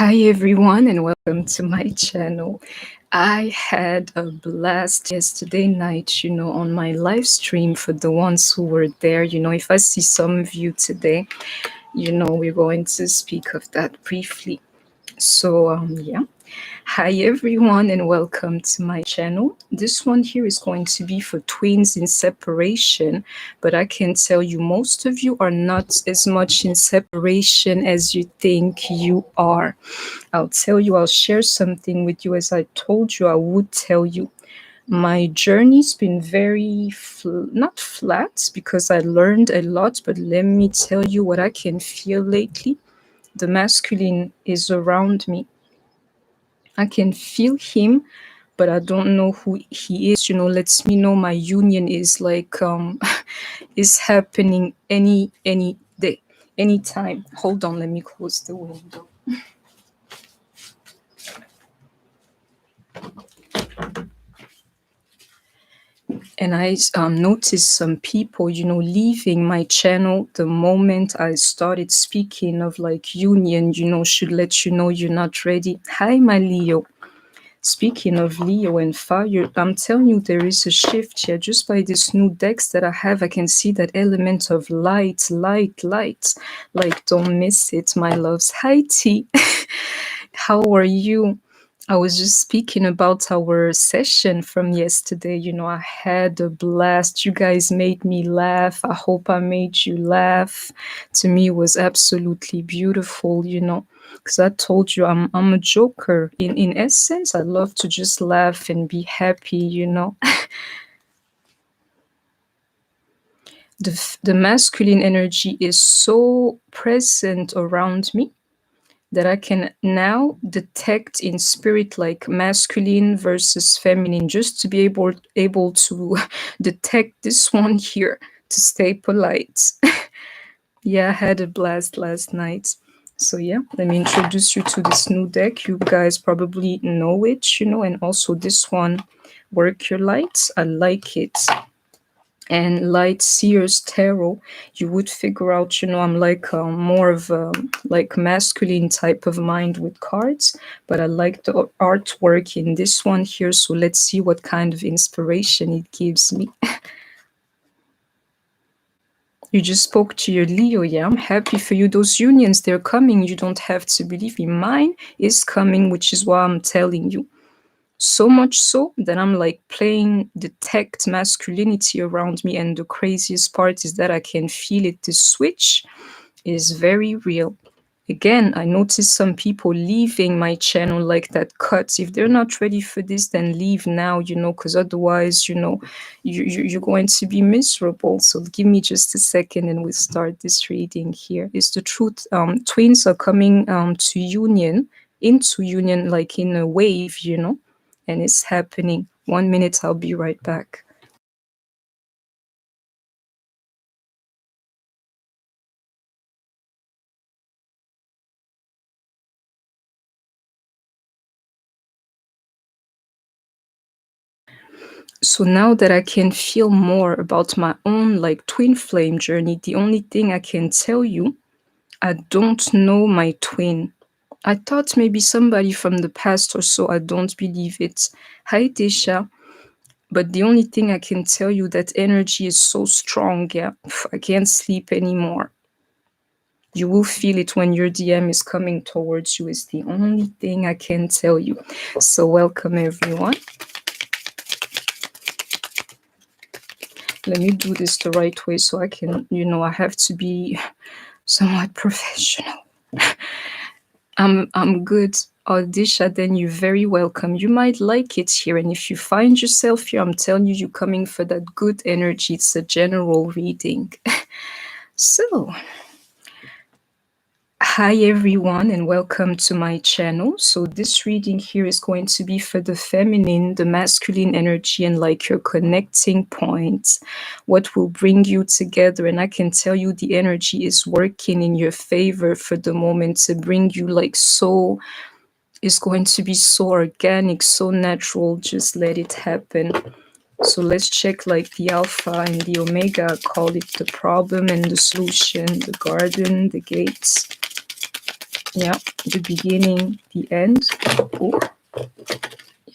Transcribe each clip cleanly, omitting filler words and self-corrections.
Hi everyone and welcome to my channel. I had a blast yesterday night, on my live stream. For the ones who were there, if I see some of you today, we're going to speak of that briefly. So, yeah. Hi everyone and welcome to my channel. This one here is going to be for twins in separation, but I can tell you most of you are not as much in separation as you think you are. I'll share something with you as I told you I would tell you. My journey's been very not flat because I learned a lot, but let me tell you what I can feel lately. The masculine is around me. I can feel him, but I don't know who he is. Lets me know my union is like is happening any day, anytime. Hold on, let me close the window. And I noticed some people, leaving my channel the moment I started speaking of like union, should let you know you're not ready. Hi, my Leo. Speaking of Leo and fire, I'm telling you, there is a shift here. Just by this new decks that I have, I can see that element of light, light, light. Like, don't miss it, my loves. Hi, T. How are you? I was just speaking about our session from yesterday. I had a blast. You guys made me laugh. I hope I made you laugh. To me, it was absolutely beautiful, because I told you I'm a joker. In essence, I love to just laugh and be happy. The masculine energy is so present around me that I can now detect in spirit like masculine versus feminine, just to be able to detect this one here, to stay polite. Yeah, I had a blast last night. So yeah, let me introduce you to this new deck. You guys probably know it, and also this one, Work Your Lights. I like it. And Light Seers Tarot, you would figure out, I'm like more of like masculine type of mind with cards, but I like the artwork in this one here. So let's see what kind of inspiration it gives me. You just spoke to your Leo, yeah? I'm happy for you. Those unions, they're coming. You don't have to believe me. Mine is coming, which is why I'm telling you. So much so that I'm like playing detect masculinity around me, and the craziest part is that I can feel it. The switch is very real. Again, I notice some people leaving my channel like that cut. If they're not ready for this, then leave now, because otherwise, you're going to be miserable. So give me just a second and we'll start this reading here. It's the truth. Twins are coming into union, like in a wave, and it's happening. 1 minute, I'll be right back. So now that I can feel more about my own like twin flame journey, the only thing I can tell you, I don't know my twin. I thought maybe somebody from the past or so. I don't believe it. Hi, Tisha. But the only thing I can tell you, that energy is so strong. Yeah, I can't sleep anymore. You will feel it when your DM is coming towards you. Is the only thing I can tell you. So welcome everyone. Let me do this the right way so I can, I have to be somewhat professional. I'm good. Disha, then you're very welcome. You might like it here, and if you find yourself here, I'm telling you, you're coming for that good energy. It's a general reading. So, hi everyone and welcome to my channel. So this reading here is going to be for the feminine, the masculine energy, and like your connecting points, what will bring you together. And I can tell you the energy is working in your favor for the moment to bring you like so, it's going to be so organic, so natural. Just let it happen. So let's check like the alpha and the omega. I call it the problem and the solution, the garden, the gates. Yeah, the beginning, the end. Oh,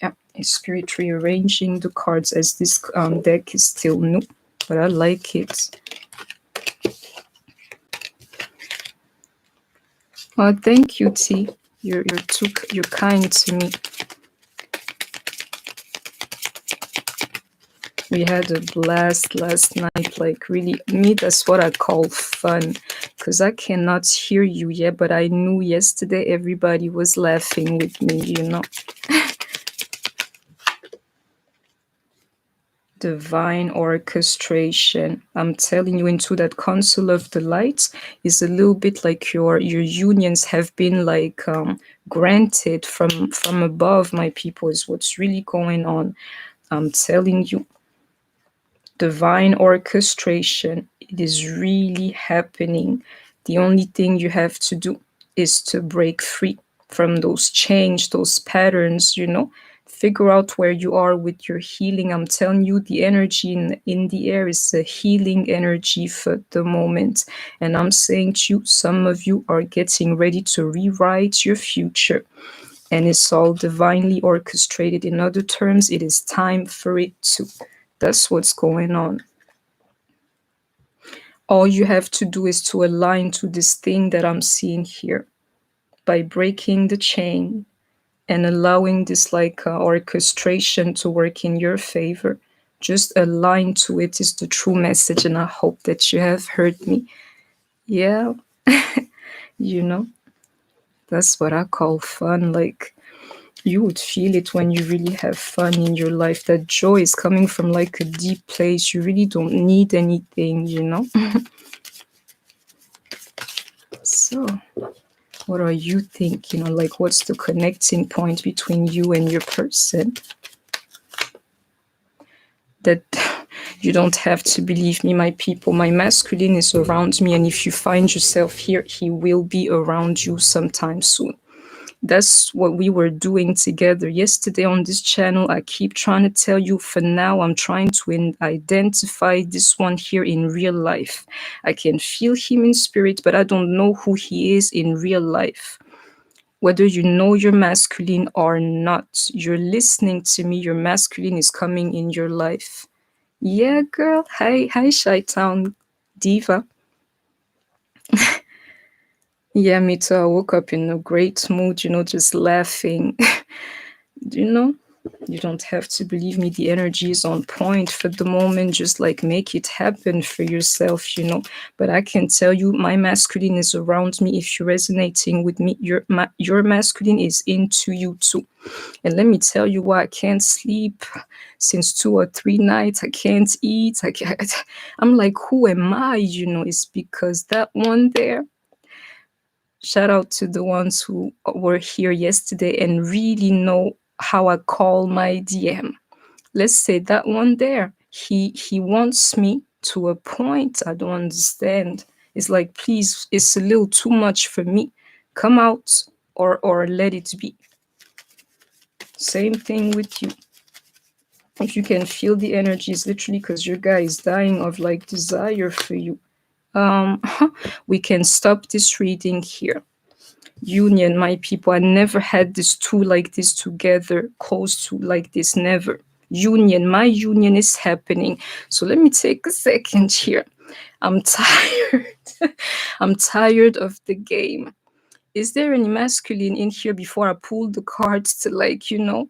yeah, it's spirit rearranging the cards as this deck is still new, but I like it. Oh, thank you, T. You're kind to me. We had a blast last night, like really, me, that's what I call fun, because I cannot hear you yet, but I knew yesterday everybody was laughing with me, you know. Divine orchestration. I'm telling you, into that console of the lights is a little bit like your unions have been like granted from above, my people, is what's really going on. I'm telling you, divine orchestration, it is really happening. The only thing you have to do is to break free from those chains, those patterns, you know. Figure out where you are with your healing. I'm telling you, the energy in the air is a healing energy for the moment. And I'm saying to you, some of you are getting ready to rewrite your future. And it's all divinely orchestrated. In other terms, it is time for it to. That's what's going on. All you have to do is to align to this thing that I'm seeing here by breaking the chain and allowing this like orchestration to work in your favor. Just align to it is the true message, and I hope that you have heard me. Yeah, you know, that's what I call fun. Like, you would feel it when you really have fun in your life. That joy is coming from like a deep place. You really don't need anything, you know. So what are you thinking? Like, what's the connecting point between you and your person? That you don't have to believe me, my people. My masculine is around me, and if you find yourself here, he will be around you sometime soon. That's what we were doing together yesterday on this channel. I keep trying to tell you, for now, I'm trying to identify this one here in real life. I can feel him in spirit, but I don't know who he is in real life. Whether you know your masculine or not, you're listening to me, your masculine is coming in your life. Yeah, girl. Hi, Shy-Town Diva. Yeah, me too. I woke up in a great mood, you know, just laughing. You know, you don't have to believe me. The energy is on point for the moment. Just like make it happen for yourself, you know. But I can tell you, my masculine is around me. If you're resonating with me, your masculine is into you too. And let me tell you why I can't sleep since 2 or 3 nights. I can't eat. I'm like, who am I? You know, it's because that one there. Shout out to the ones who were here yesterday and really know how I call my DM. Let's say that one there. He wants me to a point I don't understand. It's like, please, it's a little too much for me. Come out or let it be. Same thing with you. If you can feel the energy, it's literally because your guy is dying of like desire for you. We can stop this reading here. Union, my people. I never had this two like this together, close to like this, never. Union, my union is happening. So let me take a second here. I'm tired. I'm tired of the game. Is there any masculine in here before I pull the cards to like, you know?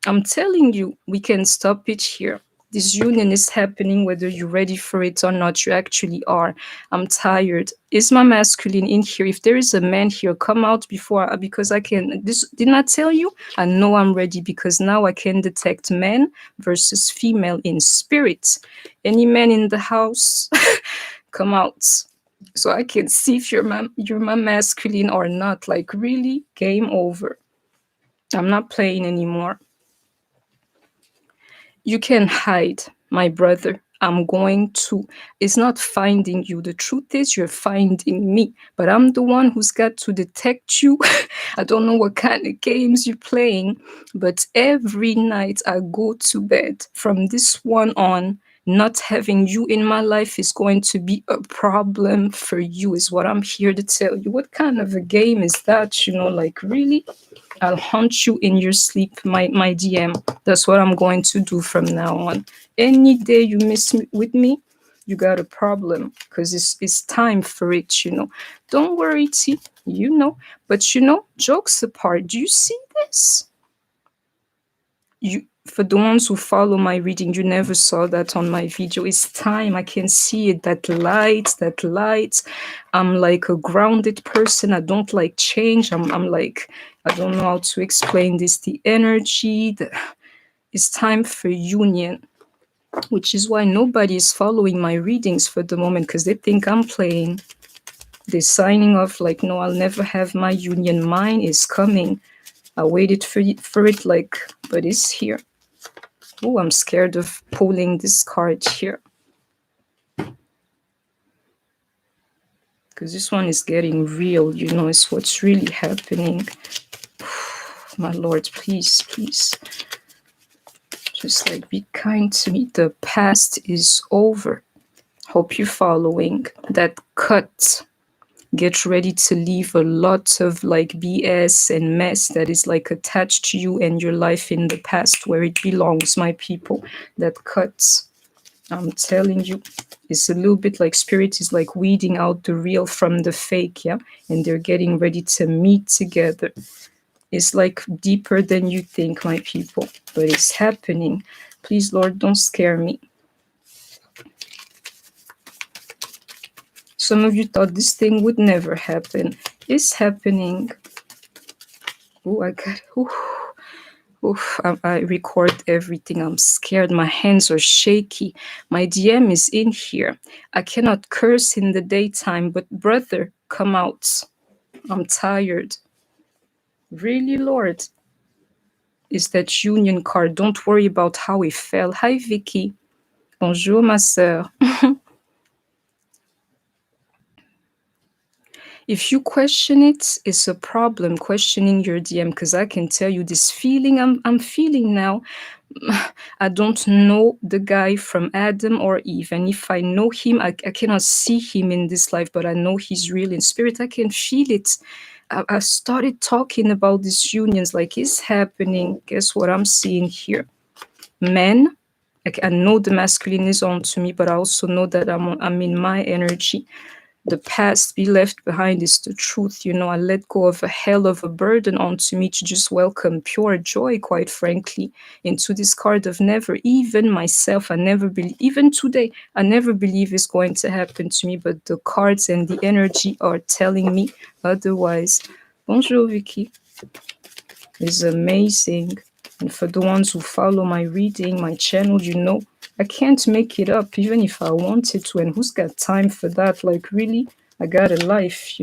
I'm telling you, we can stop it here. This union is happening whether you're ready for it or not. You actually are. I'm tired. Is my masculine in here? If there is a man here, come out before, because I can. This didn't I tell you? I know I'm ready because now I can detect man versus female in spirit. Any man in the house, come out. So I can see if you're my masculine or not. Like, really, game over. I'm not playing anymore. You can hide, my brother. I'm going to. It's not finding you. The truth is, you're finding me. But I'm the one who's got to detect you. I don't know what kind of games you're playing, but every night I go to bed from this one on, Not having you in my life is going to be a problem for you, is what I'm here to tell you. What kind of a game is that? Like, really? I'll haunt you in your sleep, my DM. That's what I'm going to do from now on. Any day you miss me, with me, you got a problem, because it's time for it. Don't worry, T. But jokes apart, do you see this? For the ones who follow my reading, you never saw that on my video. It's time. I can see it. That light. I'm like a grounded person. I don't like change. I'm like, I don't know how to explain this. The energy. It's time for union, which is why nobody is following my readings for the moment, because they think I'm playing. They're signing off like, no, I'll never have my union. Mine is coming. I waited for it, like, but it's here. Oh, I'm scared of pulling this card here, because this one is getting real. It's what's really happening. My Lord, please, just like be kind to me. The past is over. Hope you're following that cut. Get ready to leave a lot of like BS and mess that is like attached to you and your life in the past, where it belongs, my people. That cuts. I'm telling you, it's a little bit like spirit is like weeding out the real from the fake, yeah? And they're getting ready to meet together. It's like deeper than you think, my people, but it's happening. Please, Lord, don't scare me. Some of you thought this thing would never happen. It's happening. Oh, I got it. Oof, I record everything. I'm scared. My hands are shaky. My DM is in here. I cannot curse in the daytime, but brother, come out. I'm tired. Really, Lord? Is that union card? Don't worry about how it fell. Hi, Vicky. Bonjour, ma sœur. If you question it, it's a problem questioning your DM, because I can tell you this feeling I'm feeling now. I don't know the guy from Adam or Eve, and if I know him, I cannot see him in this life, but I know he's real in spirit. I can feel it. I started talking about these unions, like it's happening. Guess what I'm seeing here? Men. I know the masculine is on to me, but I also know that I'm in my energy. The past be left behind is the truth. I let go of a hell of a burden onto me to just welcome pure joy, quite frankly, into this card of never. Even myself, I never believe, even today, I never believe it's going to happen to me, but the cards and the energy are telling me otherwise. Bonjour, Vicky. It's amazing. And for the ones who follow my reading, my channel, I can't make it up, even if I wanted to. And who's got time for that? Like, really? I got a life,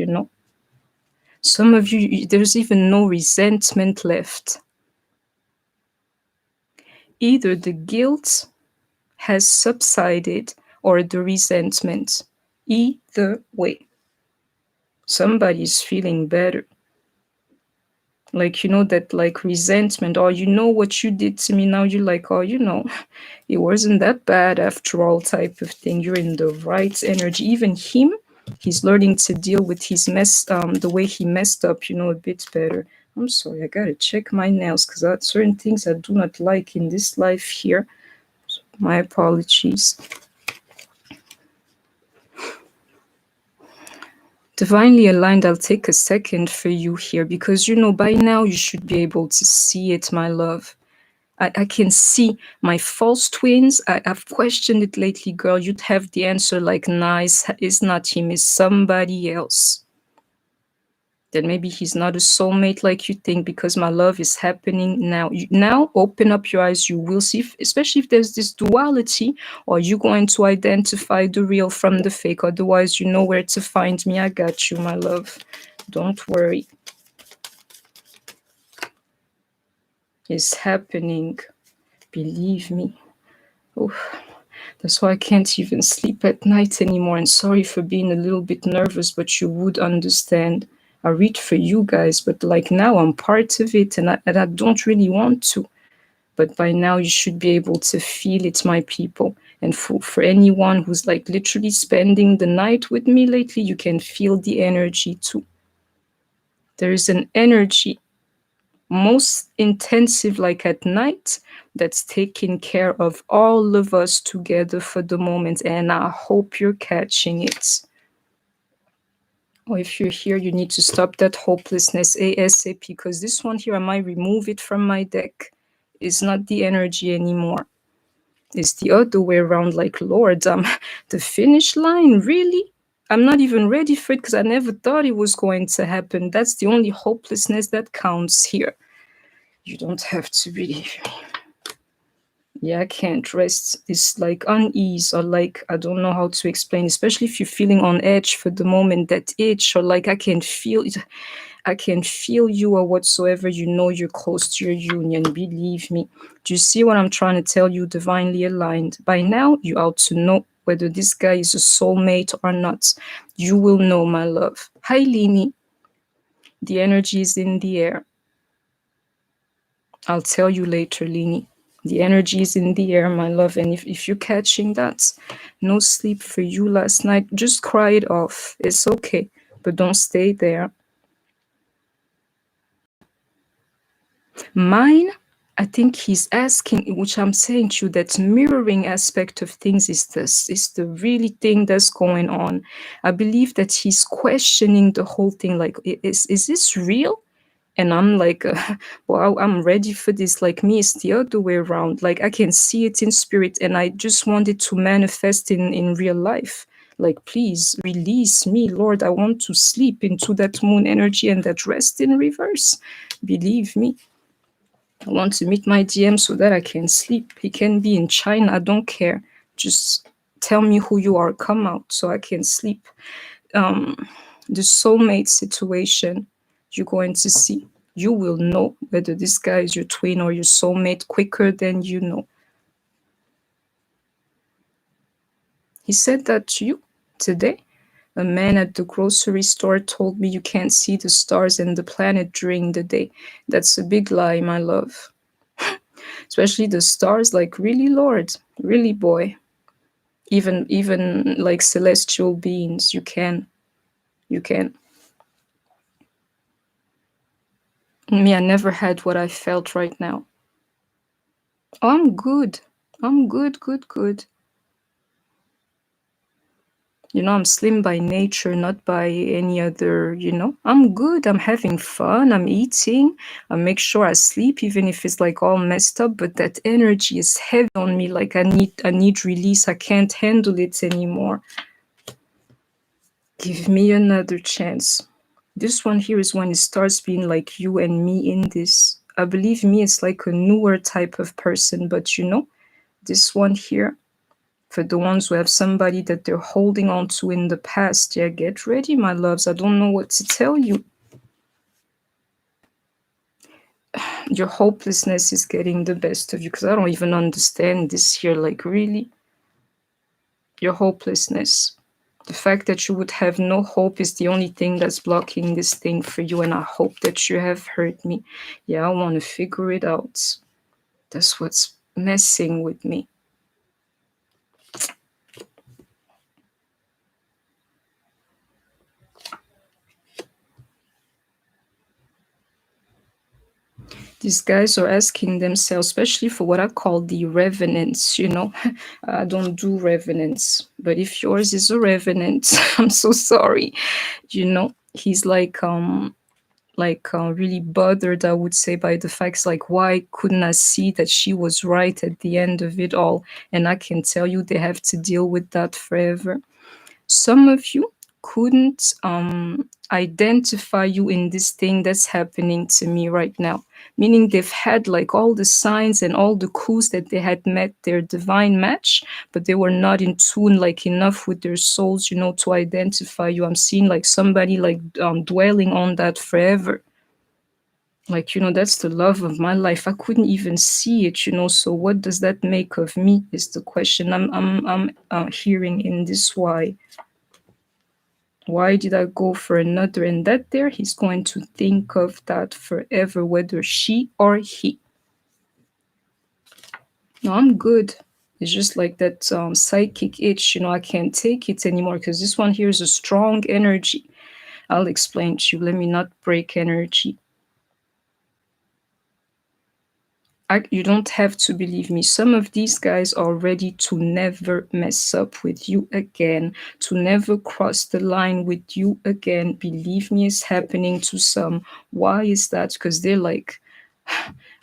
Some of you, there's even no resentment left. Either the guilt has subsided or the resentment. Either way. Somebody's feeling better. Like, that like resentment, or what you did to me, now you're like, oh, it wasn't that bad after all, type of thing. You're in the right energy. Even him, he's learning to deal with his mess, the way he messed up, a bit better. I'm sorry, I gotta check my nails, because there are certain things I do not like in this life here. So my apologies. Divinely aligned, I'll take a second for you here, because by now you should be able to see it, my love. I can see my false twins. I've questioned it lately, girl. You'd have the answer like, nice, it's not him, it's somebody else. Then maybe he's not a soulmate like you think, because my love is happening now. Now open up your eyes, you will see, especially if there's this duality, or you're going to identify the real from the fake. Otherwise, you know where to find me. I got you, my love. Don't worry. It's happening. Believe me. Oh, that's why I can't even sleep at night anymore. And sorry for being a little bit nervous, but you would understand. I read for you guys, but like now I'm part of it, and I don't really want to. But by now you should be able to feel it, my people. And for anyone who's like literally spending the night with me lately, you can feel the energy too. There is an energy most intensive, like at night, that's taking care of all of us together for the moment. And I hope you're catching it. Or if you're here, you need to stop that hopelessness ASAP, because this one here, I might remove it from my deck. It's not the energy anymore. It's the other way around, like, Lord, the finish line, really? I'm not even ready for it because I never thought it was going to happen. That's the only hopelessness that counts here. You don't have to believe me. Yeah, I can't rest. It's like unease, or like, I don't know how to explain, especially if you're feeling on edge for the moment, that itch, or like I can feel it. I can feel you or whatsoever, you know you're close to your union, believe me. Do you see what I'm trying to tell you? Divinely aligned. By now, you ought to know whether this guy is a soulmate or not. You will know, my love. Hi, Lini. The energy is in the air. I'll tell you later, Lini. The energy is in the air, my love. And if you're catching that, no sleep for you last night, just cry it off. It's okay, but don't stay there. Mine, I think he's asking, which I'm saying to you, that mirroring aspect of things is the really thing that's going on. I believe that he's questioning the whole thing, like, is this real? And I'm like, wow, I'm ready for this. Like, me, it's the other way around. Like, I can see it in spirit, and I just want it to manifest in real life. Like, please release me, Lord. I want to sleep into that moon energy and that rest in reverse. Believe me. I want to meet my DM so that I can sleep. He can be in China. I don't care. Just tell me who you are. Come out so I can sleep. The soulmate situation, you're going to see. You will know whether this guy is your twin or your soulmate quicker than you know. He said that to you today. A man at the grocery store told me you can't see the stars and the planet during the day. That's a big lie, my love. Especially the stars, like, really, Lord, really, boy. Even like celestial beings, you can. Me, I never had what I felt right now. Oh, I'm good. I'm good. You know, I'm slim by nature, not by any other, you know. I'm good. I'm having fun. I'm eating. I make sure I sleep, even if it's like all messed up. But that energy is heavy on me. Like, I need release. I can't handle it anymore. Give me another chance. This one here is when it starts being like you and me in this. I believe me, it's like a newer type of person. But you know, this one here, for the ones who have somebody that they're holding on to in the past, yeah, get ready, my loves. I don't know what to tell you. Your hopelessness is getting the best of you, because I don't even understand this here. Like, really? Your hopelessness. The fact that you would have no hope is the only thing that's blocking this thing for you, and I hope that you have heard me. Yeah, I want to figure it out. That's what's messing with me. These guys are asking themselves, especially for what I call the revenants, you know. I don't do revenants, but if yours is a revenant, I'm so sorry. You know, he's like really bothered, I would say, by the facts, like, why couldn't I see that she was right at the end of it all? And I can tell you they have to deal with that forever. Some of you couldn't identify you in this thing that's happening to me right now, meaning they've had like all the signs and all the clues that they had met their divine match, but they were not in tune like enough with their souls, you know, to identify you. I'm seeing like somebody like dwelling on that forever. Like, you know, that's the love of my life. I couldn't even see it, you know. So what does that make of me is the question I'm hearing in this. Why did I go for another? And that there, he's going to think of that forever, whether she or he. No, I'm good. It's just like that psychic itch, I can't take it anymore because this one here is a strong energy. I'll explain to you. Let me not break energy. You don't have to believe me. Some of these guys are ready to never mess up with you again, to never cross the line with you again. Believe me, it's happening to some. Why is that? Because they're like,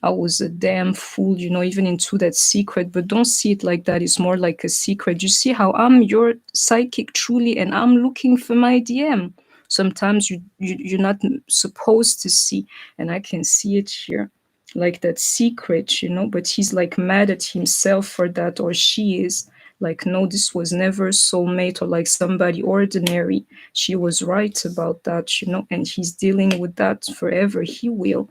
I was a damn fool, even into that secret. But don't see it like that. It's more like a secret. You see how I'm your psychic truly, and I'm looking for my DM. Sometimes you're not supposed to see, and I can see it here, like that secret, but he's like mad at himself for that, or she is like, no, this was never soulmate or like somebody ordinary. She was right about that, and he's dealing with that forever. He will.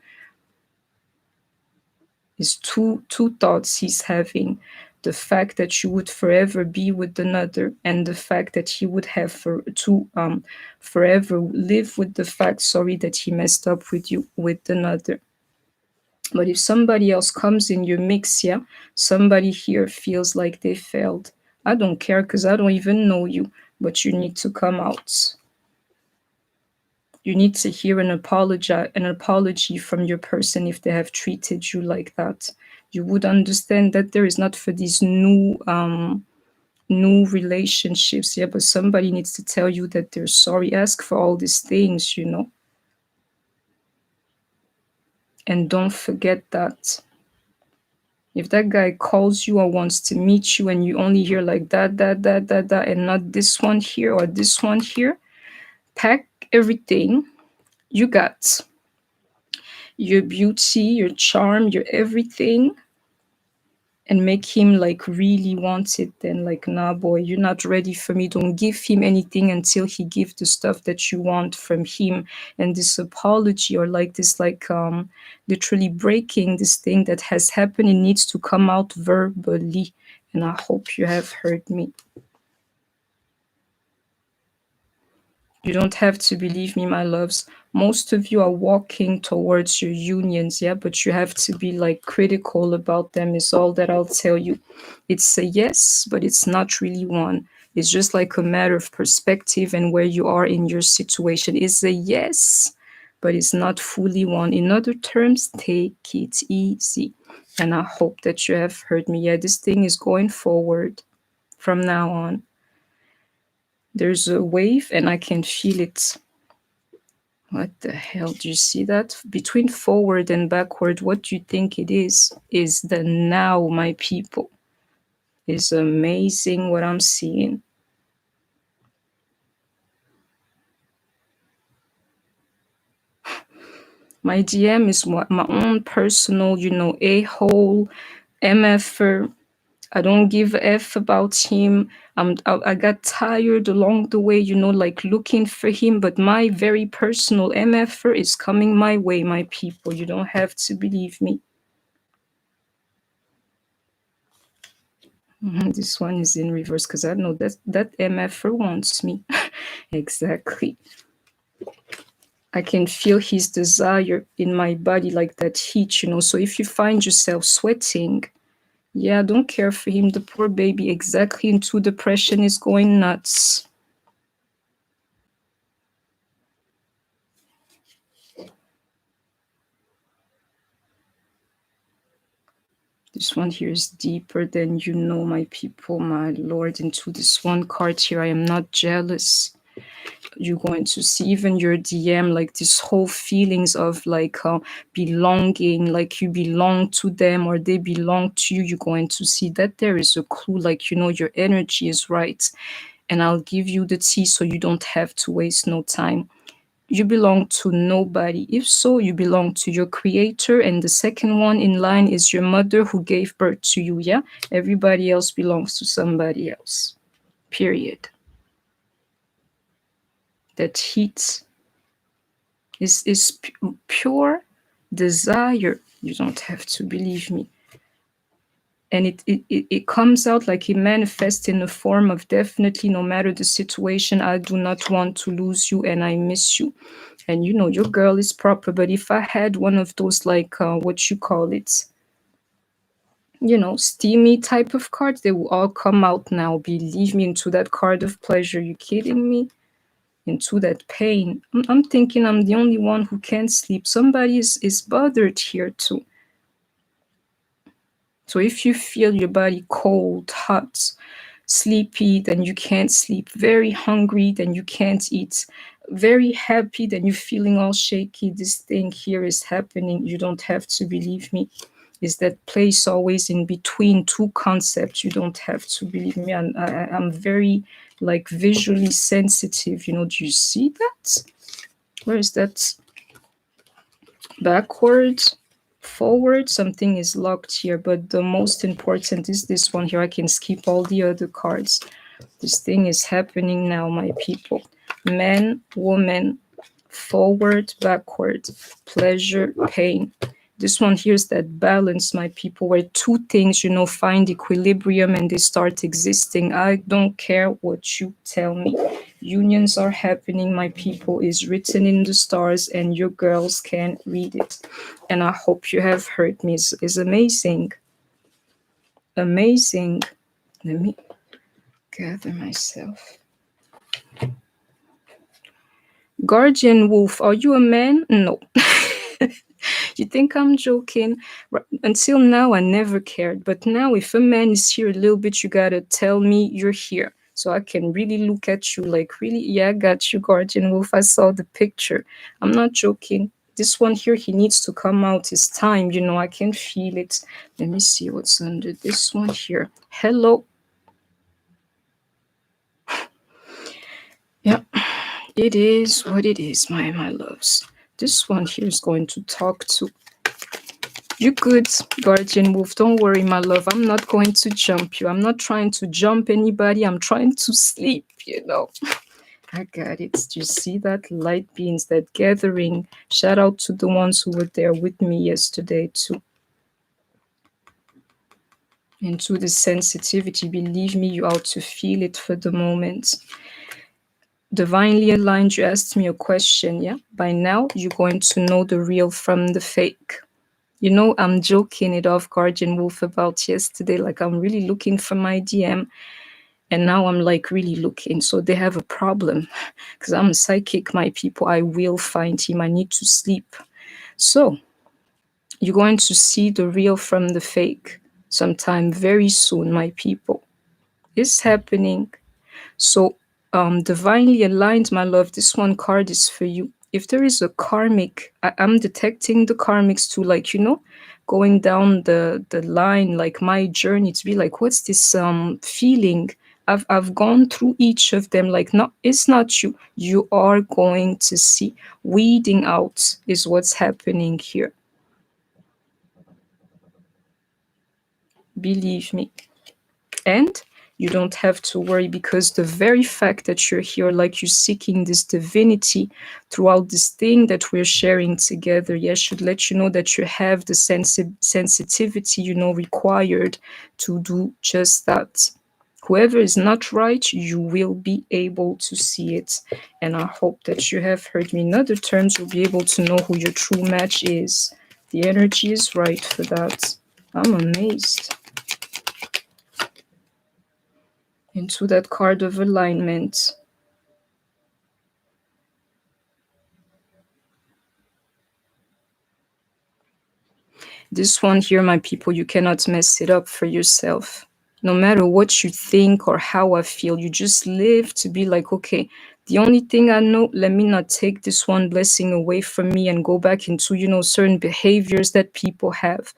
Is two thoughts he's having: the fact that you would forever be with another, and the fact that he would have to forever live with the fact, that he messed up with you with another. But if somebody else comes in your mix, yeah, somebody here feels like they failed. I don't care because I don't even know you, but you need to come out. You need to hear an apology from your person if they have treated you like that. You would understand that there is not for these new relationships, yeah, but somebody needs to tell you that they're sorry. Ask for all these things, and don't forget that. If that guy calls you or wants to meet you and you only hear like that, and not this one here or this one here, pack everything you got. Your beauty, your charm, your everything, and make him like really want it. Then like, nah boy, you're not ready for me. Don't give him anything until he gives the stuff that you want from him. And this apology, or like this, like literally breaking this thing that has happened, it needs to come out verbally. And I hope you have heard me. You don't have to believe me, my loves. Most of you are walking towards your unions, yeah, but you have to be like critical about them, is all that I'll tell you. It's a yes, but it's not really one. It's just like a matter of perspective and where you are in your situation. It's a yes, but it's not fully one. In other terms, take it easy. And I hope that you have heard me. Yeah, this thing is going forward from now on. There's a wave and I can feel it. What the hell? Do you see that? Between forward and backward, what do you think it is? Is the now, my people. It's amazing what I'm seeing. My DM is my own personal, a-hole, MFer. I don't give a F about him. I got tired along the way, like looking for him. But my very personal MFer is coming my way, my people. You don't have to believe me. This one is in reverse because I know that MFer wants me. Exactly. I can feel his desire in my body, like that heat, So if you find yourself sweating, yeah, don't care for him. The poor baby, exactly into depression, is going nuts. This one here is deeper than my people, my lord. Into this one card here, I am not jealous. You're going to see even your DM, like this whole feelings of like belonging, like you belong to them or they belong to you. You're going to see that there is a clue, like, your energy is right. And I'll give you the tea so you don't have to waste no time. You belong to nobody. If so, you belong to your creator. And the second one in line is your mother who gave birth to you. Yeah. Everybody else belongs to somebody else. Period. That heat is pure desire. You don't have to believe me. And it comes out like it manifests in the form of, definitely, no matter the situation, I do not want to lose you and I miss you. And your girl is proper. But if I had one of those, like what you call it, steamy type of cards. They will all come out now. Believe me, into that card of pleasure. You kidding me? Into that pain. I'm thinking I'm the only one who can't sleep. Somebody is bothered here too. So if you feel your body cold, hot, sleepy, then you can't sleep. Very hungry, then you can't eat. Very happy, then you're feeling all shaky. This thing here is happening. You don't have to believe me. Is that place always in between two concepts? You don't have to believe me. I'm very like visually sensitive. Do you see that? Where is that? Backwards, forward, something is locked here, but the most important is this one here. I can skip all the other cards. This thing is happening now, my people. Man, woman, forward, backward, pleasure, pain. This one here is that balance, my people, where two things, find equilibrium and they start existing. I don't care what you tell me. Unions are happening, my people, is written in the stars, and your girls can read it. And I hope you have heard me. It's amazing. Amazing. Let me gather myself. Guardian wolf, are you a man? No. You think I'm joking? Until now, I never cared. But now, if a man is here a little bit, you gotta tell me you're here. So I can really look at you like, really? Yeah, I got you, Guardian Wolf. I saw the picture. I'm not joking. This one here, he needs to come out. It's time, I can feel it. Let me see what's under this one here. Hello. Yeah, it is what it is, my loves. This one here is going to talk to you. Good, Guardian Wolf. Don't worry, my love. I'm not going to jump you. I'm not trying to jump anybody. I'm trying to sleep, I got it. Do you see that? Light beings, that gathering. Shout out to the ones who were there with me yesterday, too. Into the sensitivity. Believe me, you ought to feel it for the moment. Divinely aligned, you asked me a question, yeah? By now, you're going to know the real from the fake. I'm joking it off, Guardian Wolf, about yesterday. Like, I'm really looking for my DM. And now I'm like really looking. So they have a problem. Because I'm a psychic, my people. I will find him. I need to sleep. So you're going to see the real from the fake sometime very soon, my people. It's happening. So divinely aligned, my love, this one card is for you. If there is a karmic, I'm detecting the karmics too, like, going down the line, like my journey, to be like, what's this feeling? I've gone through each of them. Like, no, it's not you. You are going to see. Weeding out is what's happening here. Believe me. And you don't have to worry, because the very fact that you're here, like you're seeking this divinity throughout this thing that we're sharing together, yes, should let you know that you have the sensitivity, required to do just that. Whoever is not right, you will be able to see it. And I hope that you have heard me. In other terms, you'll be able to know who your true match is. The energy is right for that. I'm amazed. Into that card of alignment. This one here, my people, you cannot mess it up for yourself. No matter what you think or how I feel, you just live to be like, okay, the only thing I know, let me not take this one blessing away from me and go back into, certain behaviors that people have.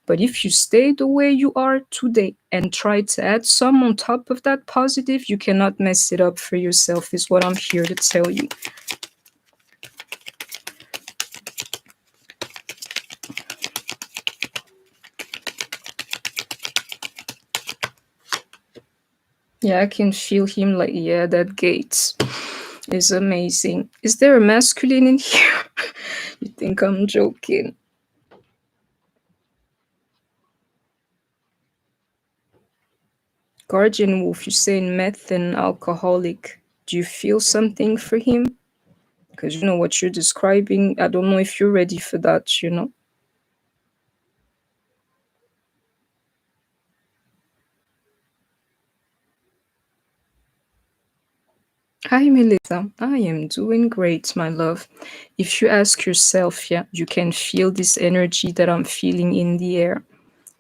But if you stay the way you are today and try to add some on top of that positive, you cannot mess it up for yourself, is what I'm here to tell you. Yeah, I can feel him like, yeah, that gate is amazing. Is there a masculine in here? You think I'm joking? Guardian Wolf, you're saying meth and alcoholic. Do you feel something for him? Because what you're describing, I don't know if you're ready for that. Hi, Melissa. I am doing great, my love. If you ask yourself, yeah, you can feel this energy that I'm feeling in the air.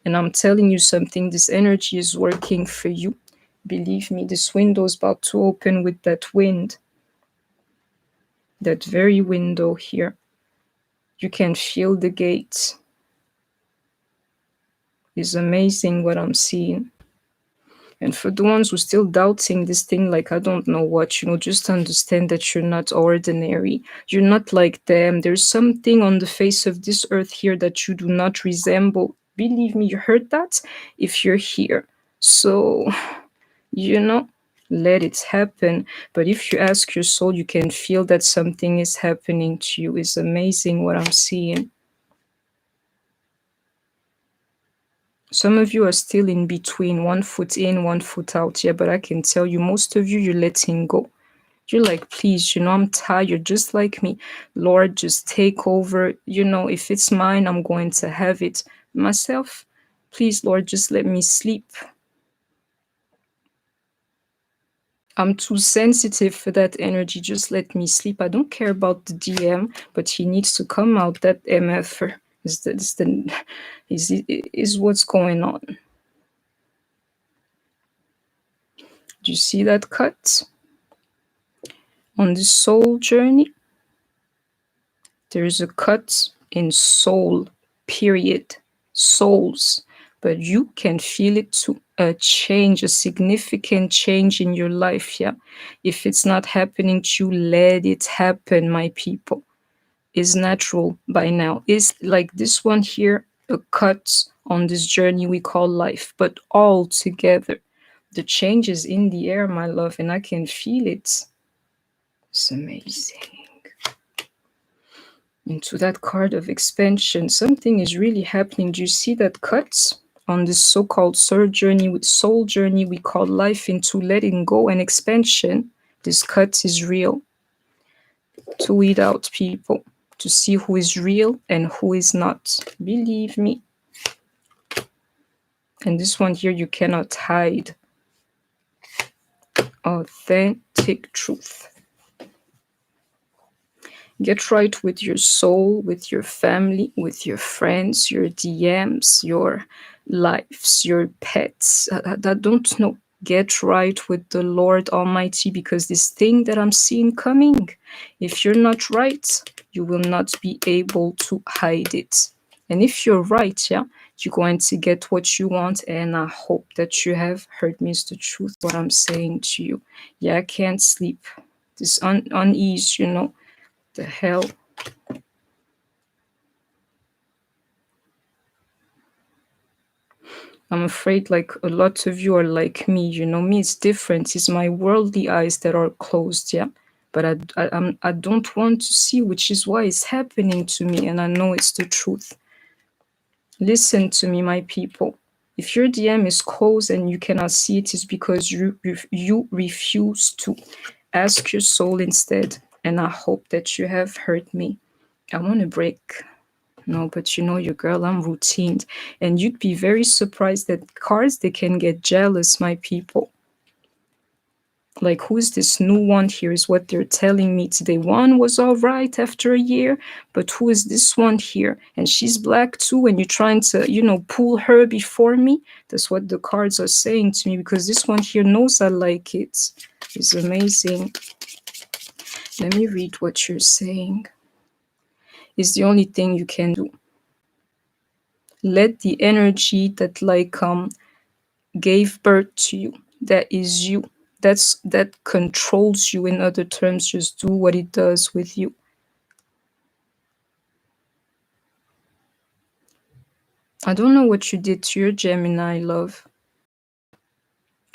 And I'm telling you something, this energy is working for you. Believe me, this window is about to open with that wind. That very window here. You can feel the gate. It's amazing what I'm seeing. And for the ones who still doubting this thing, like I don't know what, just understand that you're not ordinary. You're not like them. There's something on the face of this earth here that you do not resemble. Believe me, you heard that? If you're here. So, you know, let it happen. But if you ask your soul, you can feel that something is happening to you. It's amazing what I'm seeing. Some of you are still in between, one foot in, one foot out. Yeah, but I can tell you, most of you, you're letting go. You're like, please, I'm tired, just like me. Lord, just take over. If it's mine, I'm going to have it. Myself, please, Lord, just let me sleep. I'm too sensitive for that energy. Just let me sleep. I don't care about the DM, but he needs to come out. That MF is what's going on. Do you see that cut? On this soul journey, there is a cut in soul, period. Souls. But you can feel it too. A change, a significant change in your life, yeah? If it's not happening to you, let it happen, my people. Is natural by now. Is like this one here, a cut on this journey we call life, but all together. The change is in the air, my love, and I can feel it. It's amazing. Into that card of expansion, something is really happening. Do you see that cut on this so-called soul journey we call life, into letting go and expansion? This cut is real. To weed out people, to see who is real and who is not. Believe me. And this one here, you cannot hide. Authentic truth. Get right with your soul, with your family, with your friends, your DMs, your lives, your pets. I don't know. Get right with the Lord Almighty, because this thing that I'm seeing coming, if you're not right, you will not be able to hide it. And if you're right, yeah, you're going to get what you want. And I hope that you have heard me. Is the truth what I'm saying to you. Yeah, I can't sleep. This unease, the hell. I'm afraid like a lot of you are like me, me it's different. It's my worldly eyes that are closed, yeah. But I don't want to see, which is why it's happening to me, and I know it's the truth. Listen to me, my people. If your DM is closed and you cannot see it, is because you refuse to ask your soul instead. And I hope that you have heard me. I want to break. No, but your girl, I'm routined. And you'd be very surprised that cards, they can get jealous, my people. Like, who's this new one here is what they're telling me today. One was all right after a year, but who is this one here? And she's black too, and you're trying to, pull her before me. That's what the cards are saying to me, because this one here knows I like it. It's amazing. Let me read what you're saying. It's the only thing you can do. Let the energy that gave birth to you, that is you, that controls you, in other terms, just do what it does with you. I don't know what you did to your Gemini, love.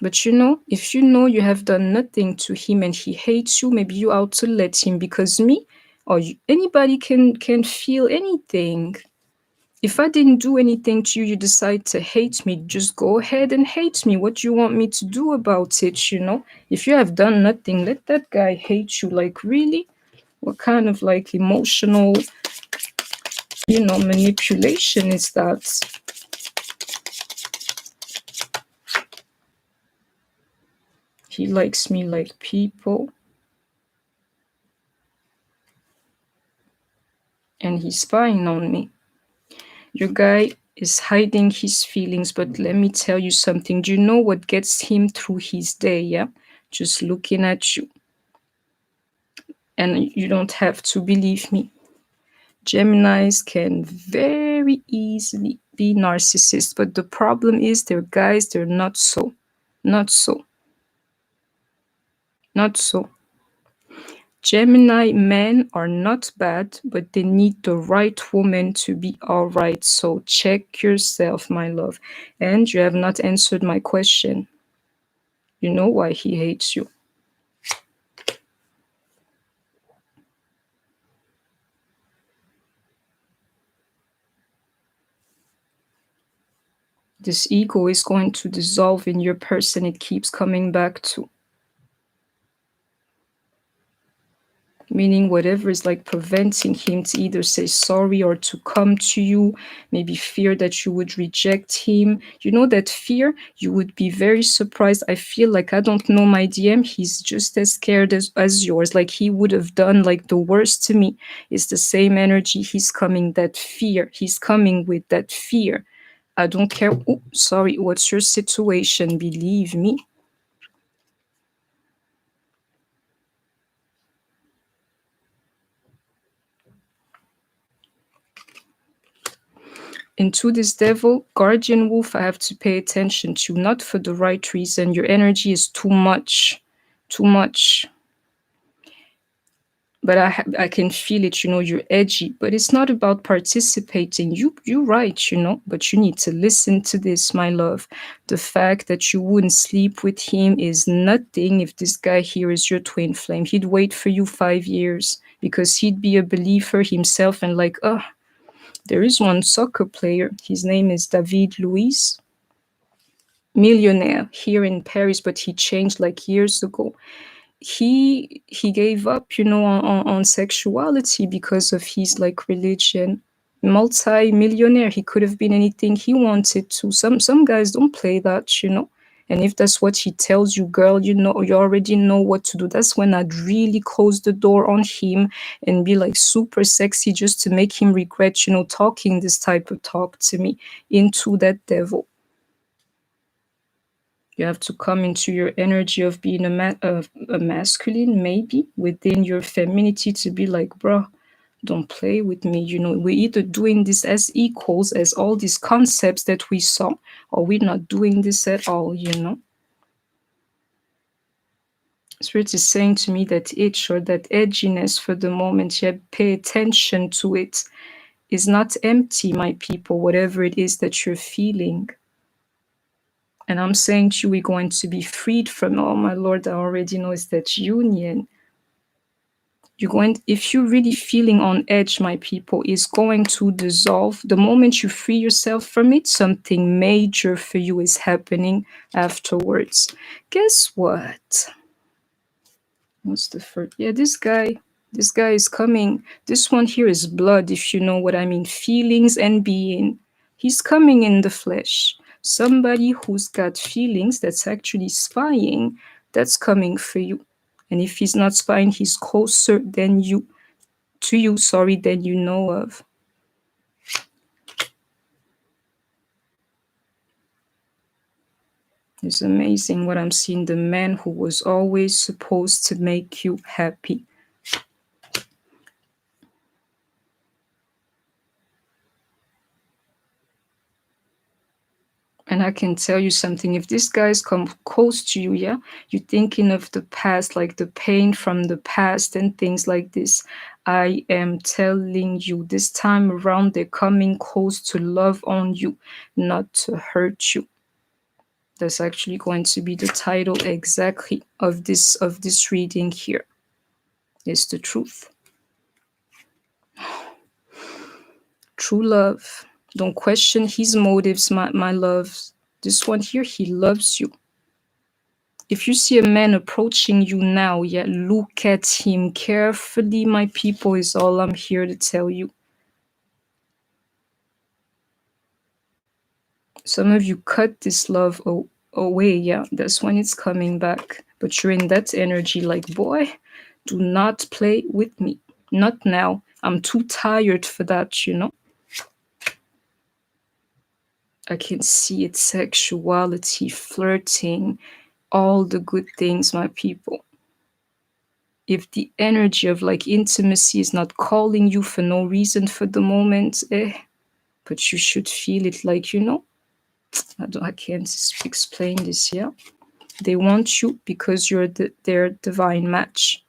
But if you have done nothing to him and he hates you, maybe you ought to let him, because me or anybody can feel anything. If I didn't do anything to you, you decide to hate me, just go ahead and hate me. What do you want me to do about it, If you have done nothing, let that guy hate you. Like, really? What kind of emotional, manipulation is that? He likes me like people. and he's spying on me. Your guy is hiding his feelings, but let me tell you something. Do you know what gets him through his day? Yeah, just looking at you. And you don't have to believe me. Geminis can very easily be narcissists, but the problem is they're guys, they're not so. Not so. Not so. Gemini men are not bad, but they need the right woman to be all right. So check yourself, my love. And you have not answered my question. You know why he hates you. This ego is going to dissolve in your person. It keeps coming back to. Meaning whatever is like preventing him to either say sorry or to come to you, maybe fear that you would reject him. You know that fear, you would be very surprised. I feel like, I don't know my DM, he's just as scared as yours. Like he would have done like the worst to me. It's the same energy. He's coming, that fear. He's coming with that fear. I don't care. Oh, sorry, what's your situation? Believe me. Into this devil, guardian wolf, I have to pay attention to, not for the right reason. Your energy is too much. Too much. But I can feel it, you know, you're edgy. But it's not about participating. You're right, you know, but you need to listen to this, my love. The fact that you wouldn't sleep with him is nothing if this guy here is your twin flame. He'd wait for you 5 years because he'd be a believer himself and like, there is one soccer player. His name is David Luiz. Millionaire here in Paris, but he changed like years ago. He gave up, you know, on sexuality because of his like religion. Multi-millionaire. He could have been anything he wanted to. Some guys don't play that, you know. And if that's what he tells you, girl, you know, you already know what to do. That's when I'd really close the door on him and be like super sexy just to make him regret, you know, talking this type of talk to me into that devil. You have to come into your energy of being a masculine, maybe within your femininity, to be like, bro, don't play with me. You know, we're either doing this as equals, as all these concepts that we saw, or we're not doing this at all, you know. Spirit is saying to me that itch or that edginess for the moment, yeah, pay attention to it. Is not empty, my people, whatever it is that you're feeling. And I'm saying to you, we're going to be freed from, oh my Lord, I already know it's that union. You're going, if you're really feeling on edge, my people, is going to dissolve. The moment you free yourself from it, something major for you is happening afterwards. Guess what? What's the first? Yeah, this guy is coming. This one here is blood, if you know what I mean. Feelings and being. He's coming in the flesh. Somebody who's got feelings that's actually spying, that's coming for you. And if he's not spying, he's closer than you, to you, sorry, than you know of. It's amazing what I'm seeing. The man who was always supposed to make you happy. And I can tell you something, if these guys come close to you, yeah, you're thinking of the past, like the pain from the past and things like this. I am telling you, this time around, they're coming close to love on you, not to hurt you. That's actually going to be the title exactly of this reading here. It's the truth. True love. Don't question his motives, my loves. This one here, he loves you. If you see a man approaching you now, yeah, look at him carefully, my people, is all I'm here to tell you. Some of you cut this love away, yeah, that's when it's coming back. But you're in that energy like, boy, do not play with me. Not now. I'm too tired for that, you know. I can see it, sexuality, flirting, all the good things, my people. If the energy of like intimacy is not calling you for no reason for the moment, but you should feel it, like, you know, I can't explain this, yeah? They want you because you're their divine match.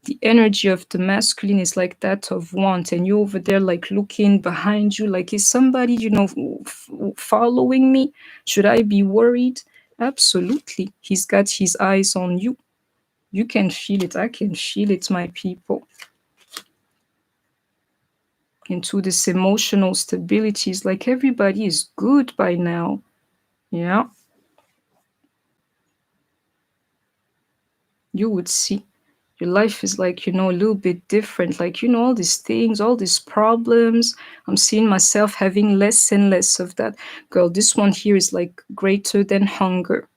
The energy of the masculine is like that of want, and you're over there like looking behind you, like, is somebody, you know, following me? Should I be worried? Absolutely. He's got his eyes on you. You can feel it. I can feel it, my people. Into this emotional stability is like everybody is good by now. Yeah. You would see. Your life is like, you know, a little bit different. Like, you know, all these things, all these problems. I'm seeing myself having less and less of that. Girl, this one here is like greater than hunger.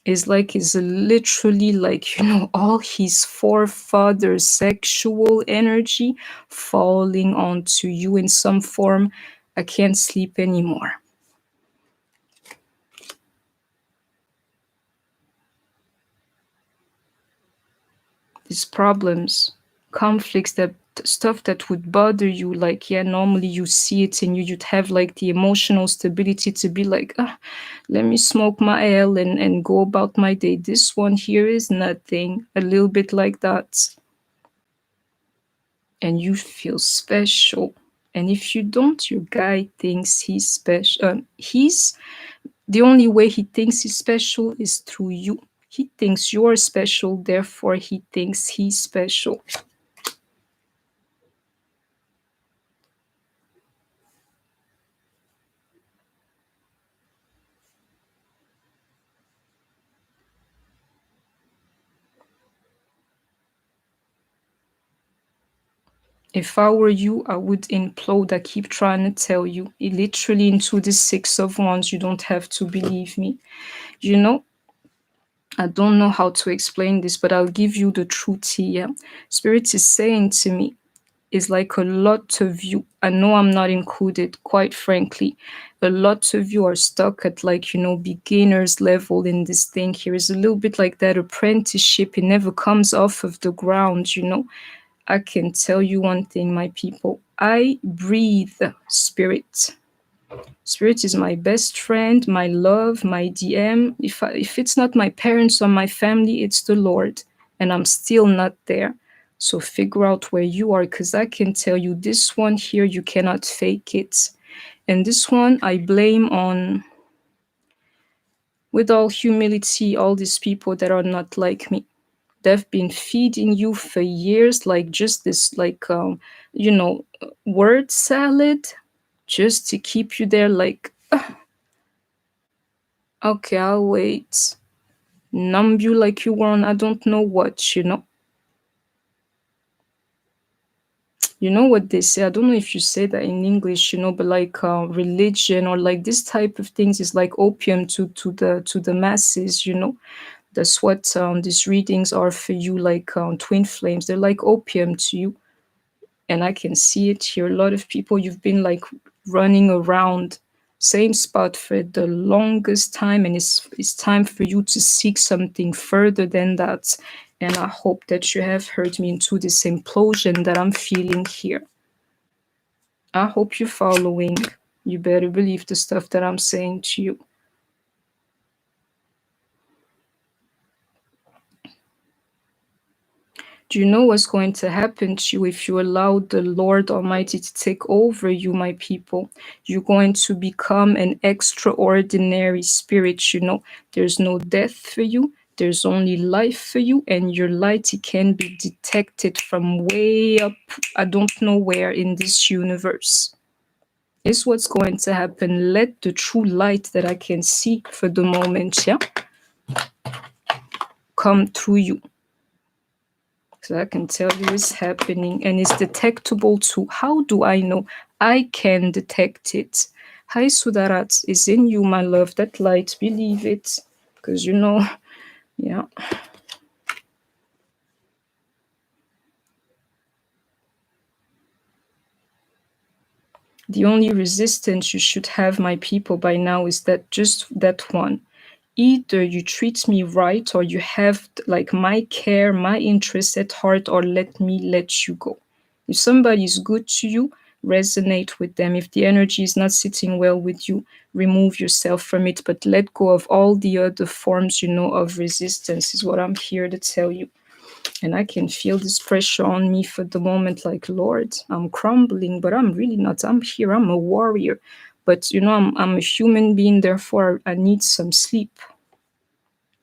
Is like, is literally like, you know, all his forefathers' sexual energy falling onto you in some form. I can't sleep anymore. These problems, conflicts, that stuff that would bother you, like, yeah, normally you see it in you, you'd have like the emotional stability to be like, let me smoke my ale and go about my day. This one here is nothing, a little bit like that. And you feel special. And if you don't, your guy thinks he's special. The only way he thinks he's special is through you. He thinks you're special, therefore he thinks he's special. If I were you, I would implode. I keep trying to tell you. It literally into the Six of Wands. You don't have to believe me. You know, I don't know how to explain this, but I'll give you the truth here. Spirit is saying to me, is like a lot of you, I know I'm not included, quite frankly, a lot of you are stuck at like, you know, beginner's level in this thing here. Is a little bit like that apprenticeship. It never comes off of the ground, you know. I can tell you one thing, my people. I breathe spirit. Spirit is my best friend, my love, my DM. If it's not my parents or my family, it's the Lord. And I'm still not there. So figure out where you are, because I can tell you this one here, you cannot fake it. And this one I blame on, with all humility, all these people that are not like me. They've been feeding you for years, like just this, like, you know, word salad, just to keep you there, like, okay, I'll wait. Numb you like you were on I don't know what, you know. You know what they say, I don't know if you say that in English, you know, but like religion or like this type of things is like opium to the masses, you know. That's what these readings are for you, like twin flames. They're like opium to you. And I can see it here. A lot of people, you've been like running around same spot for the longest time, and it's time for you to seek something further than that. And I hope that you have heard me into this implosion that I'm feeling here. I hope you're following. You better believe the stuff that I'm saying to you. Do you know what's going to happen to you if you allow the Lord Almighty to take over you, my people? You're going to become an extraordinary spirit, you know. There's no death for you. There's only life for you, and your light, it can be detected from way up, I don't know where in this universe. Is what's going to happen. Let the true light that I can see for the moment, yeah, come through you. So I can tell you it's happening, and it's detectable too. How do I know? I can detect it. Hi Sudarat is in you, my love. That light, believe it. Because you know, yeah. The only resistance you should have, my people, by now is that just that one. Either you treat me right, or you have like my care, my interest at heart, or let me let you go. If somebody is good to you, resonate with them. If the energy is not sitting well with you, remove yourself from it, but let go of all the other forms, of resistance, is what I'm here to tell you. And I can feel this pressure on me for the moment, like, Lord, I'm crumbling, but I'm really not. I'm here, I'm a warrior. But, I'm a human being, therefore I need some sleep.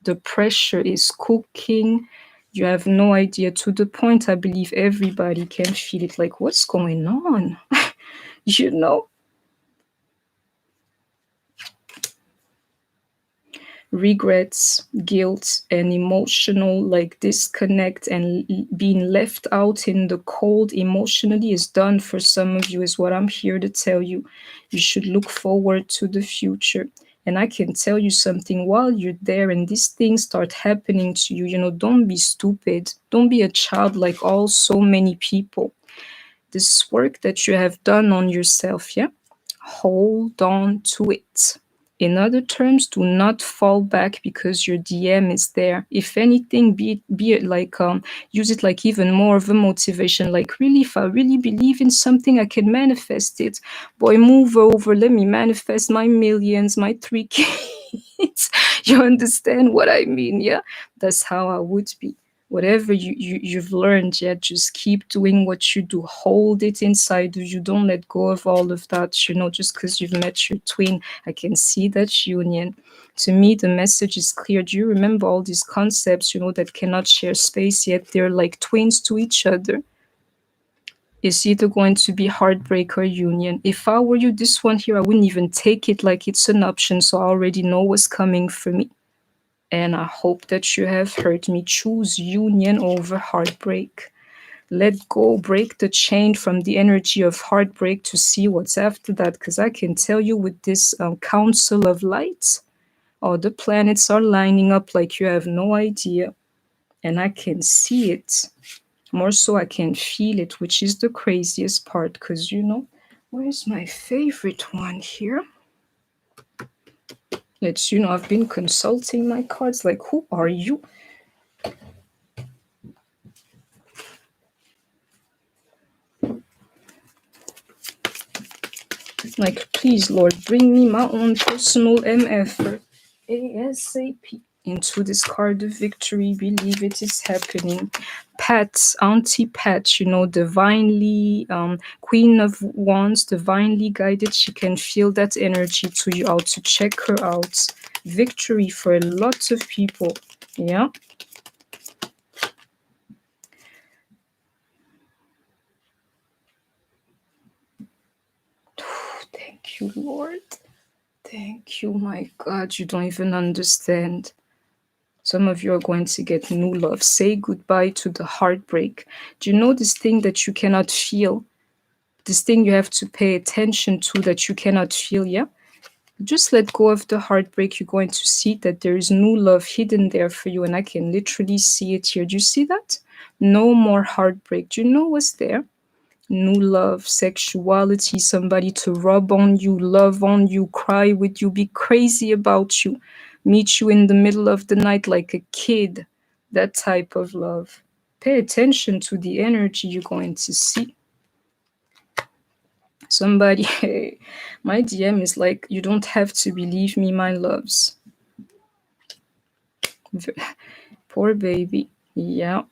The pressure is cooking. You have no idea, to the point I believe everybody can feel it, like, what's going on? you know? Regrets, guilt, and emotional like disconnect and being left out in the cold emotionally is done for some of you, is what I'm here to tell you. You should look forward to the future. And I can tell you something, while you're there and these things start happening to you, don't be stupid. Don't be a child like all so many people. This work that you have done on yourself, yeah? Hold on to it. In other terms, do not fall back because your DM is there. If anything, be it like use it like even more of a motivation. Like, really, if I really believe in something, I can manifest it. Boy, move over. Let me manifest my millions, my 3 kids. You understand what I mean? Yeah, that's how I would be. Whatever you've learned, yeah, just keep doing what you do. Hold it inside of you. Don't let go of all of that, just because you've met your twin. I can see that union. To me, the message is clear. Do you remember all these concepts, that cannot share space, yet they're like twins to each other? It's either going to be heartbreak or union. If I were you, this one here, I wouldn't even take it like it's an option, so I already know what's coming for me. And I hope that you have heard me. Choose union over heartbreak. Let go, break the chain from the energy of heartbreak to see what's after that. Because I can tell you, with this council of lights, all the planets are lining up like you have no idea. And I can see it. More so, I can feel it, which is the craziest part. Because, where's my favorite one here? I've been consulting my cards. Like, who are you? Like, please, Lord, bring me my own personal MF ASAP into this card of victory. Believe it is happening. Pat, Auntie Pat, divinely, Queen of Wands, divinely guided. She can feel that energy to you out to check her out. Victory for a lot of people. Yeah. Thank you, Lord. Thank you, my God. You don't even understand. Some of you are going to get new love. Say goodbye to the heartbreak. Do you know this thing that you cannot feel? This thing you have to pay attention to that you cannot feel, yeah? Just let go of the heartbreak. You're going to see that there is new love hidden there for you, and I can literally see it here. Do you see that? No more heartbreak. Do you know what's there? New love, sexuality, somebody to rub on you, love on you, cry with you, be crazy about you, meet you in the middle of the night like a kid. That type of love. Pay attention to the energy you're going to see. Somebody, hey, my DM is like, you don't have to believe me, my loves. Poor baby. Yeah.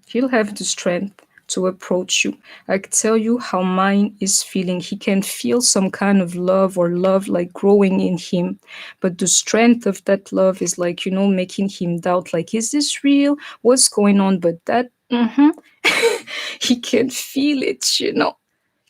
He'll have the strength to approach you. I can tell you how mine is feeling. He can feel some kind of love or love like growing in him. But the strength of that love is like, making him doubt, like, is this real? What's going on? But that, he can feel it.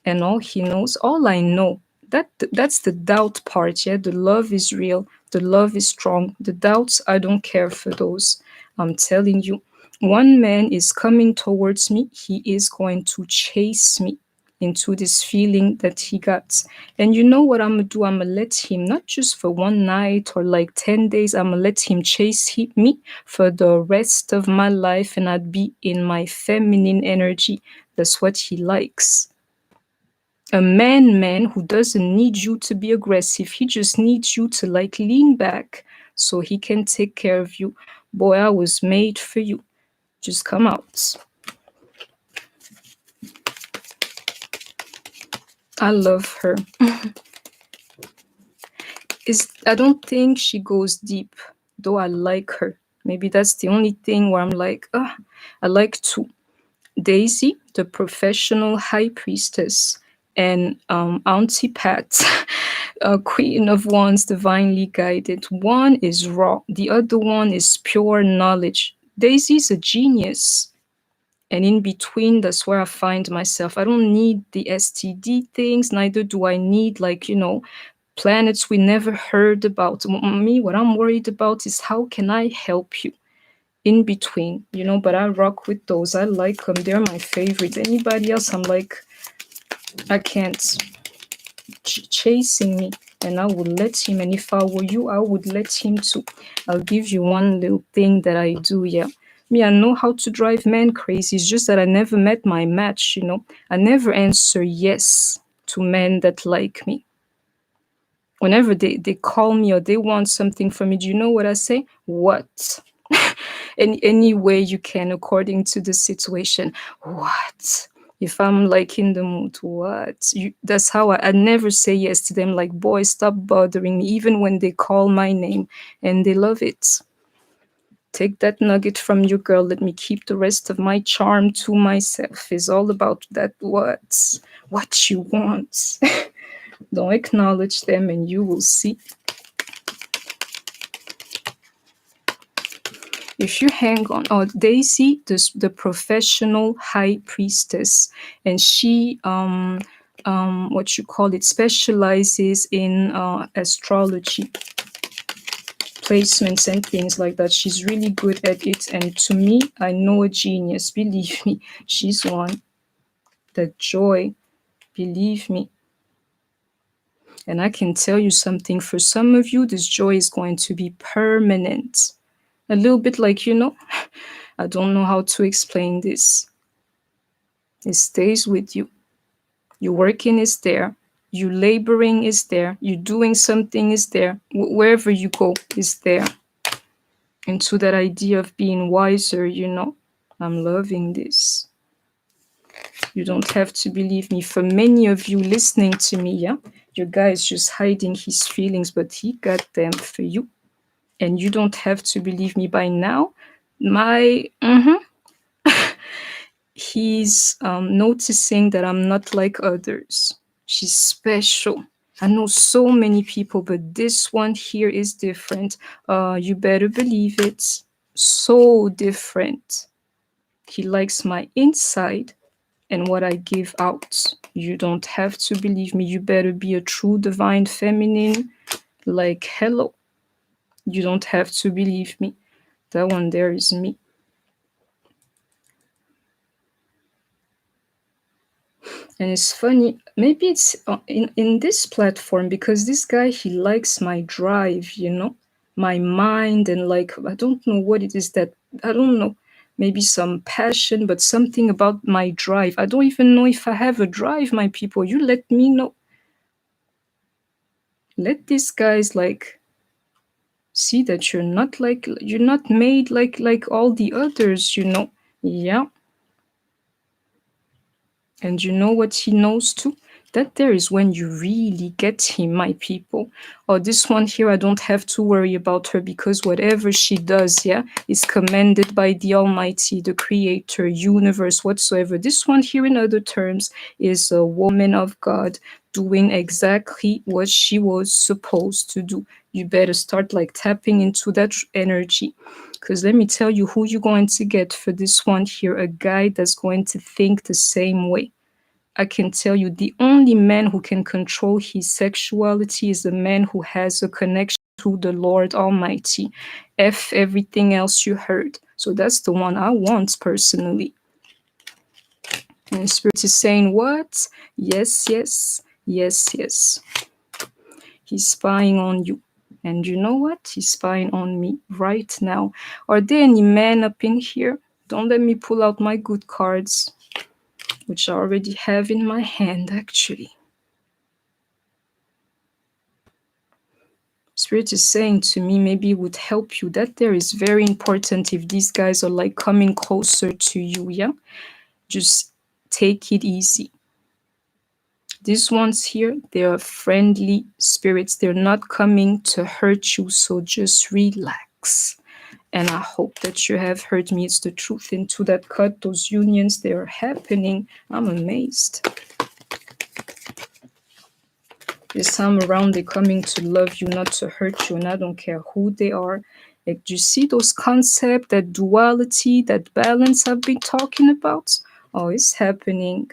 And all he knows, all I know, that's the doubt part. Yeah, the love is real, the love is strong. The doubts, I don't care for those. I'm telling you, one man is coming towards me. He is going to chase me into this feeling that he got. And you know what I'm gonna do? I'm gonna let him, not just for one night or like 10 days, I'm gonna let him chase me for the rest of my life, and I'd be in my feminine energy. That's what he likes. A man who doesn't need you to be aggressive. He just needs you to like lean back so he can take care of you. Boy, I was made for you. Just come out. I love her. I don't think she goes deep, though I like her. Maybe that's the only thing where I'm like, I like two. Daisy, the professional high priestess, and Auntie Pat, Queen of Wands, divinely guided. One is raw, the other one is pure knowledge. Daisy's a genius. And in between, that's where I find myself. I don't need the STD things, neither do I need, like, planets we never heard about. Me, what I'm worried about is how can I help you? In between, but I rock with those. I like them. They're my favorite. Anybody else, I'm like, I can't. Chasing me, and I would let him. And if I were you, I would let him too. I'll give you one little thing that I do. Yeah. Me, I know how to drive men crazy. It's just that I never met my match, I never answer yes to men that like me. Whenever they call me or they want something from me, do you know what I say? What? Any way you can according to the situation. What? If I'm like in the mood, what? That's how I never say yes to them. Like, boy, stop bothering me, even when they call my name, and they love it. Take that nugget from you, girl. Let me keep the rest of my charm to myself. It's all about that what you want. Don't acknowledge them and you will see. If you hang on, Daisy, the professional high priestess, and she, what you call it, specializes in astrology, placements and things like that. She's really good at it, and to me, I know a genius. Believe me, she's one. The joy, believe me. And I can tell you something. For some of you, this joy is going to be permanent. A little bit like, I don't know how to explain this. It stays with you. Your working is there. You laboring is there. You doing something is there. Wherever you go is there. And to that idea of being wiser, I'm loving this. You don't have to believe me. For many of you listening to me, yeah, your guy is just hiding his feelings, but he got them for you. And you don't have to believe me by now. He's noticing that I'm not like others. She's special. I know so many people, but this one here is different. You better believe it. So different. He likes my inside and what I give out. You don't have to believe me. You better be a true divine feminine. Like, hello. You don't have to believe me. That one there is me. And it's funny, maybe it's in this platform because this guy, he likes my drive, my mind, and like, I don't know what it is that, I don't know, maybe some passion, but something about my drive. I don't even know if I have a drive, my people. You let me know. Let these guys like see that you're not made like all the others, Yeah. And you know what he knows too? That there is when you really get him, my people. Or this one here, I don't have to worry about her because whatever she does, yeah, is commended by the Almighty, the Creator, universe, whatsoever. This one here, in other terms, is a woman of God doing exactly what she was supposed to do. You better start like tapping into that energy. Because let me tell you who you're going to get for this one here, a guy that's going to think the same way. I can tell you the only man who can control his sexuality is a man who has a connection to the Lord Almighty. F everything else you heard. So that's the one I want personally. And the Spirit is saying, what? Yes, yes, yes, yes. He's spying on you. And you know what? He's spying on me right now. Are there any men up in here? Don't let me pull out my good cards. which I already have in my hand actually. Spirit is saying to me, maybe it would help you. That there is very important if these guys are like coming closer to you, yeah? Just take it easy. These ones here, they are friendly spirits. They're not coming to hurt you, so just relax. And I hope that you have heard me. It's the truth. Into that cut, those unions, they are happening. I'm amazed. This time around, they're coming to love you, not to hurt you, and I don't care who they are. Like, do you see those concepts, that duality, that balance I've been talking about? Oh, it's happening.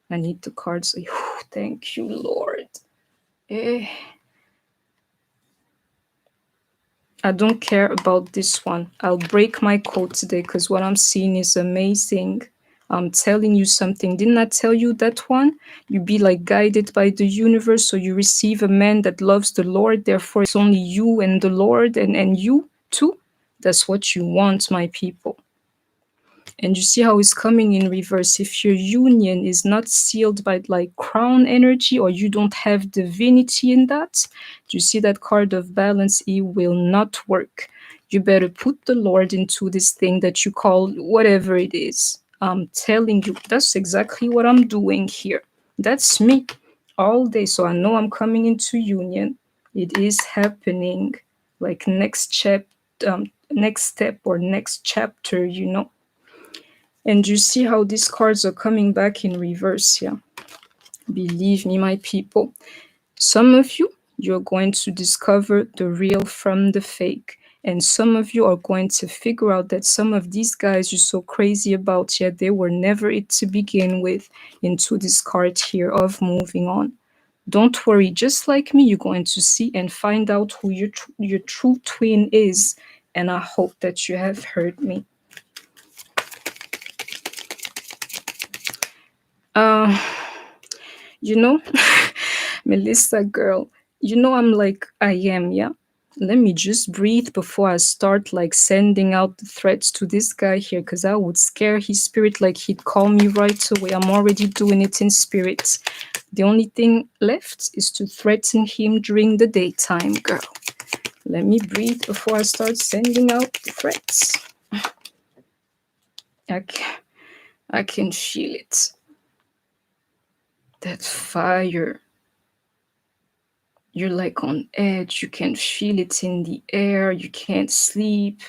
I need the cards. Thank you, Lord. I don't care about this one. I'll break my code today because what I'm seeing is amazing. I'm telling you something. Didn't I tell you that one? You be like guided by the universe, so you receive a man that loves the Lord. Therefore, it's only you and the Lord and you too. That's what you want, my people. And you see how it's coming in reverse. If your union is not sealed by like crown energy, or you don't have divinity in that, do you see that card of balance? It will not work. You better put the Lord into this thing that you call whatever it is. I'm telling you, that's exactly what I'm doing here. That's me all day. So I know I'm coming into union. It is happening. Like next step or next chapter, you know. And you see how these cards are coming back in reverse here. Believe me, my people. Some of you, you're going to discover the real from the fake. And some of you are going to figure out that some of these guys you're so crazy about, yet they were never it to begin with, into this card here of moving on. Don't worry, just like me, you're going to see and find out who your true twin is. And I hope that you have heard me. You know, Melissa girl, you know I'm like I am, yeah? Let me just breathe before I start like sending out the threats to this guy here, because I would scare his spirit like he'd call me right away. I'm already doing it in spirit. The only thing left is to threaten him during the daytime, girl. Let me breathe before I start sending out the threats. I can feel it. That fire. You're like on edge. You can feel it in the air. You can't sleep.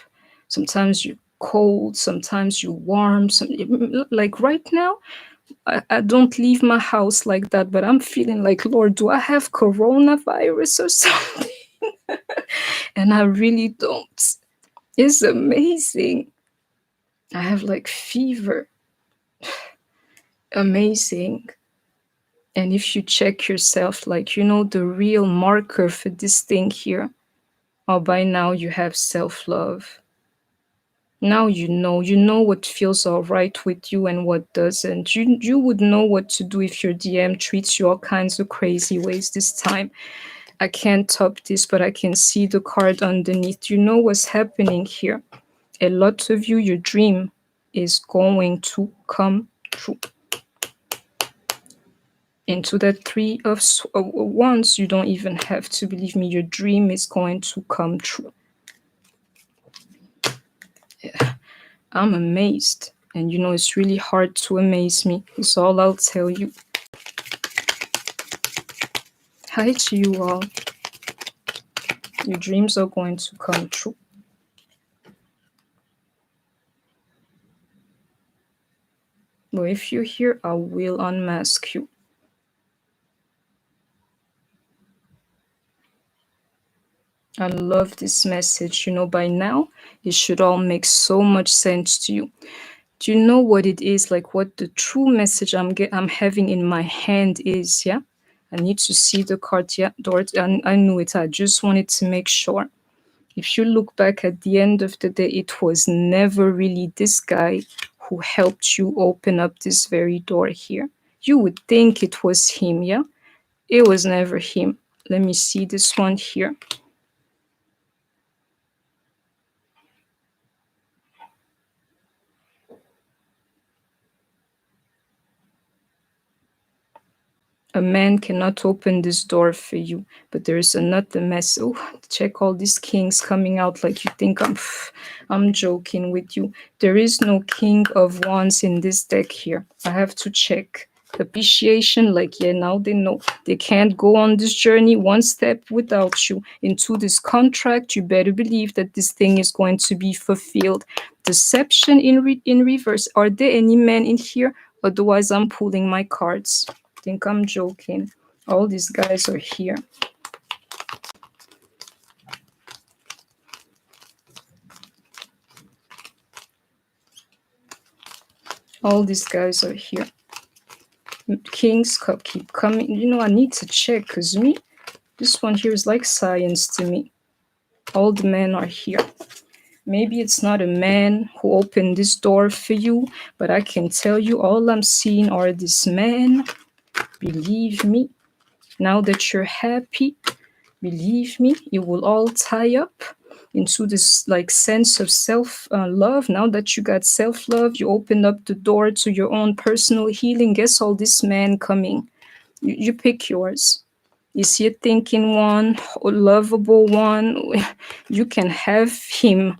Sometimes you're cold. Sometimes you're warm. Like right now, I don't leave my house like that, but I'm feeling like, Lord, do I have coronavirus or something? And I really don't. It's amazing. I have like fever. Amazing. And if you check yourself, like, you know, the real marker for this thing here, oh, by now you have self-love. Now you know what feels all right with you and what doesn't. You would know what to do if your DM treats you all kinds of crazy ways this time. I can't top this, but I can see the card underneath. You know what's happening here. A lot of you, your dream is going to come true. Into that three of wands, you don't even have to believe me. Your dream is going to come true. Yeah. I'm amazed. And you know, it's really hard to amaze me. It's all I'll tell you. Hi to you all. Your dreams are going to come true. But if you're here, I will unmask you. I love this message. You know, by now, it should all make so much sense to you. Do you know what it is? Like what the true message I'm having in my hand is, yeah? I need to see the card, yeah, Dort. I knew it. I just wanted to make sure. If you look back at the end of the day, it was never really this guy who helped you open up this very door here. You would think it was him, yeah? It was never him. Let me see this one here. A man cannot open this door for you, but there is another mess. Oh, check all these kings coming out like you think I'm joking with you. There is no king of wands in this deck here. I have to check. Appreciation, like, yeah, now they know they can't go on this journey one step without you into this contract. You better believe that this thing is going to be fulfilled. Deception in reverse. Are there any men in here? Otherwise, I'm pulling my cards. Think I'm joking. All these guys are here. All these guys are here. King's Cup keep coming. You know, I need to check because me, this one here is like science to me. All the men are here. Maybe it's not a man who opened this door for you, but I can tell you all I'm seeing are these men. Believe me, now that you're happy, believe me, it will all tie up into this like sense of self-love. Now that you got self-love, you opened up the door to your own personal healing. Guess all this man coming. You pick yours. Is he a thinking one, a lovable one? You can have him,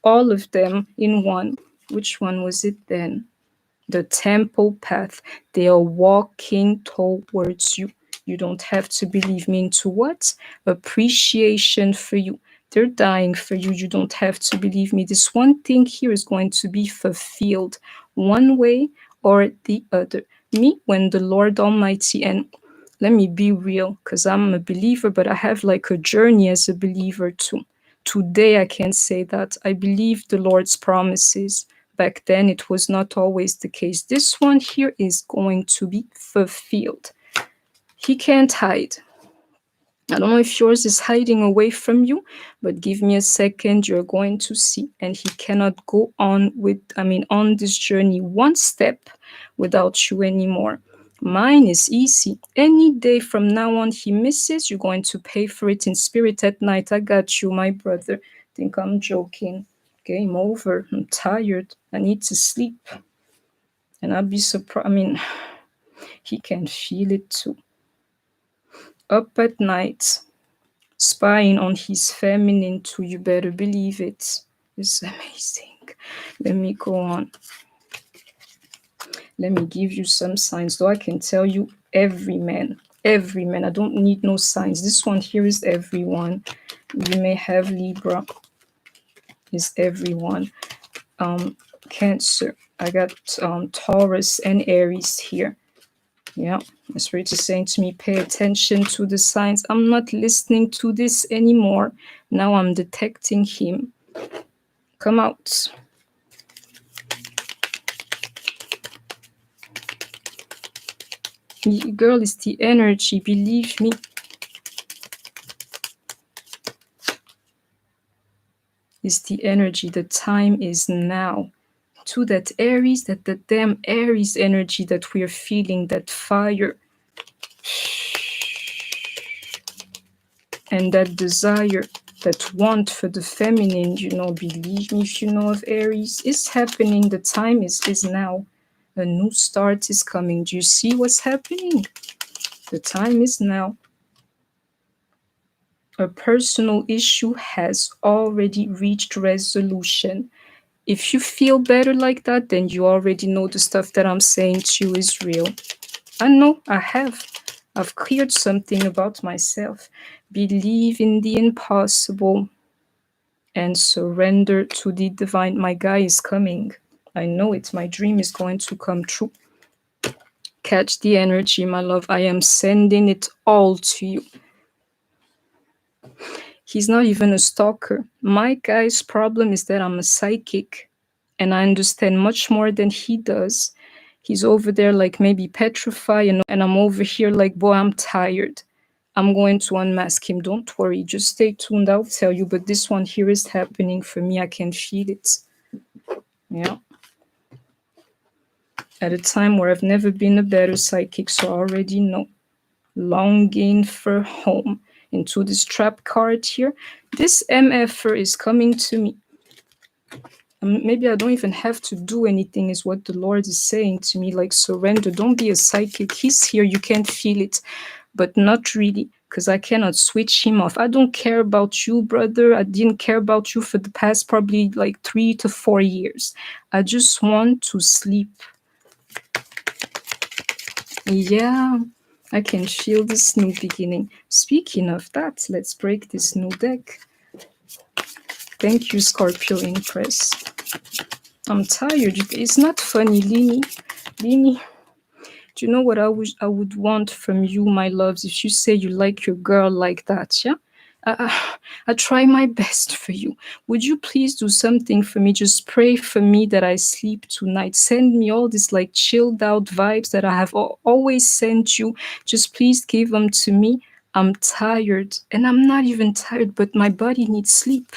all of them in one. Which one was it then? The temple path. They are walking towards you. You don't have to believe me into what? Appreciation for you. They're dying for you. You don't have to believe me. This one thing here is going to be fulfilled one way or the other. Me, when the Lord Almighty, and let me be real, because I'm a believer, but I have like a journey as a believer too. Today, I can say that I believe the Lord's promises. Back then, it was not always the case. This one here is going to be fulfilled. He can't hide. I don't know if yours is hiding away from you, but give me a second, you're going to see. And he cannot go on on this journey one step without you anymore. Mine is easy. Any day from now on he misses, you're going to pay for it in spirit at night. I got you, my brother. Think I'm joking. Game over. I'm tired. I need to sleep. And I'll be surprised. He can feel it too. Up at night, spying on his feminine too. You better believe it. It's amazing. Let me go on. Let me give you some signs. Though I can tell you every man. Every man. I don't need no signs. This one here is everyone. You may have Libra. Is everyone. Cancer. I got Taurus and Aries here. Yeah, the Spirit is saying to me, pay attention to the signs. I'm not listening to this anymore. Now I'm detecting him. Come out. Girl, it's the energy, believe me. It's the energy. The time is now. To that Aries, that the damn Aries energy that we're feeling, that fire. And that desire, that want for the feminine, believe me, if you know of Aries, is happening. The time is now. A new start is coming. Do you see what's happening? The time is now. A personal issue has already reached resolution. If you feel better like that, then you already know the stuff that I'm saying to you is real. I know I have. I've cleared something about myself. Believe in the impossible and surrender to the divine. My guy is coming. I know it. My dream is going to come true. Catch the energy, my love. I am sending it all to you. He's not even a stalker. My guy's problem is that I'm a psychic and I understand much more than he does. He's over there like maybe petrified, and I'm over here like, boy, I'm tired. I'm going to unmask him. Don't worry. Just stay tuned. I'll tell you. But this one here is happening for me. I can feel it. Yeah. At a time where I've never been a better psychic, so I already know. Longing for home. Into this trap card here. This MFer is coming to me. Maybe I don't even have to do anything, is what the Lord is saying to me. Like, surrender. Don't be a psychic. He's here. You can feel it, but not really, because I cannot switch him off. I don't care about you, brother. I didn't care about you for the past probably like 3 to 4 years. I just want to sleep. Yeah, I can feel this new beginning. Speaking of that, let's break this new deck. Thank you, Scorpio Empress. I'm tired. It's not funny, Lini. Lini, do you know what I would want from you, my loves, if you say you like your girl like that, yeah? I try my best for you. Would you please do something for me? Just pray for me that I sleep tonight. Send me all these like chilled out vibes that I have always sent you. Just please give them to me. I'm tired, and I'm not even tired, but my body needs sleep.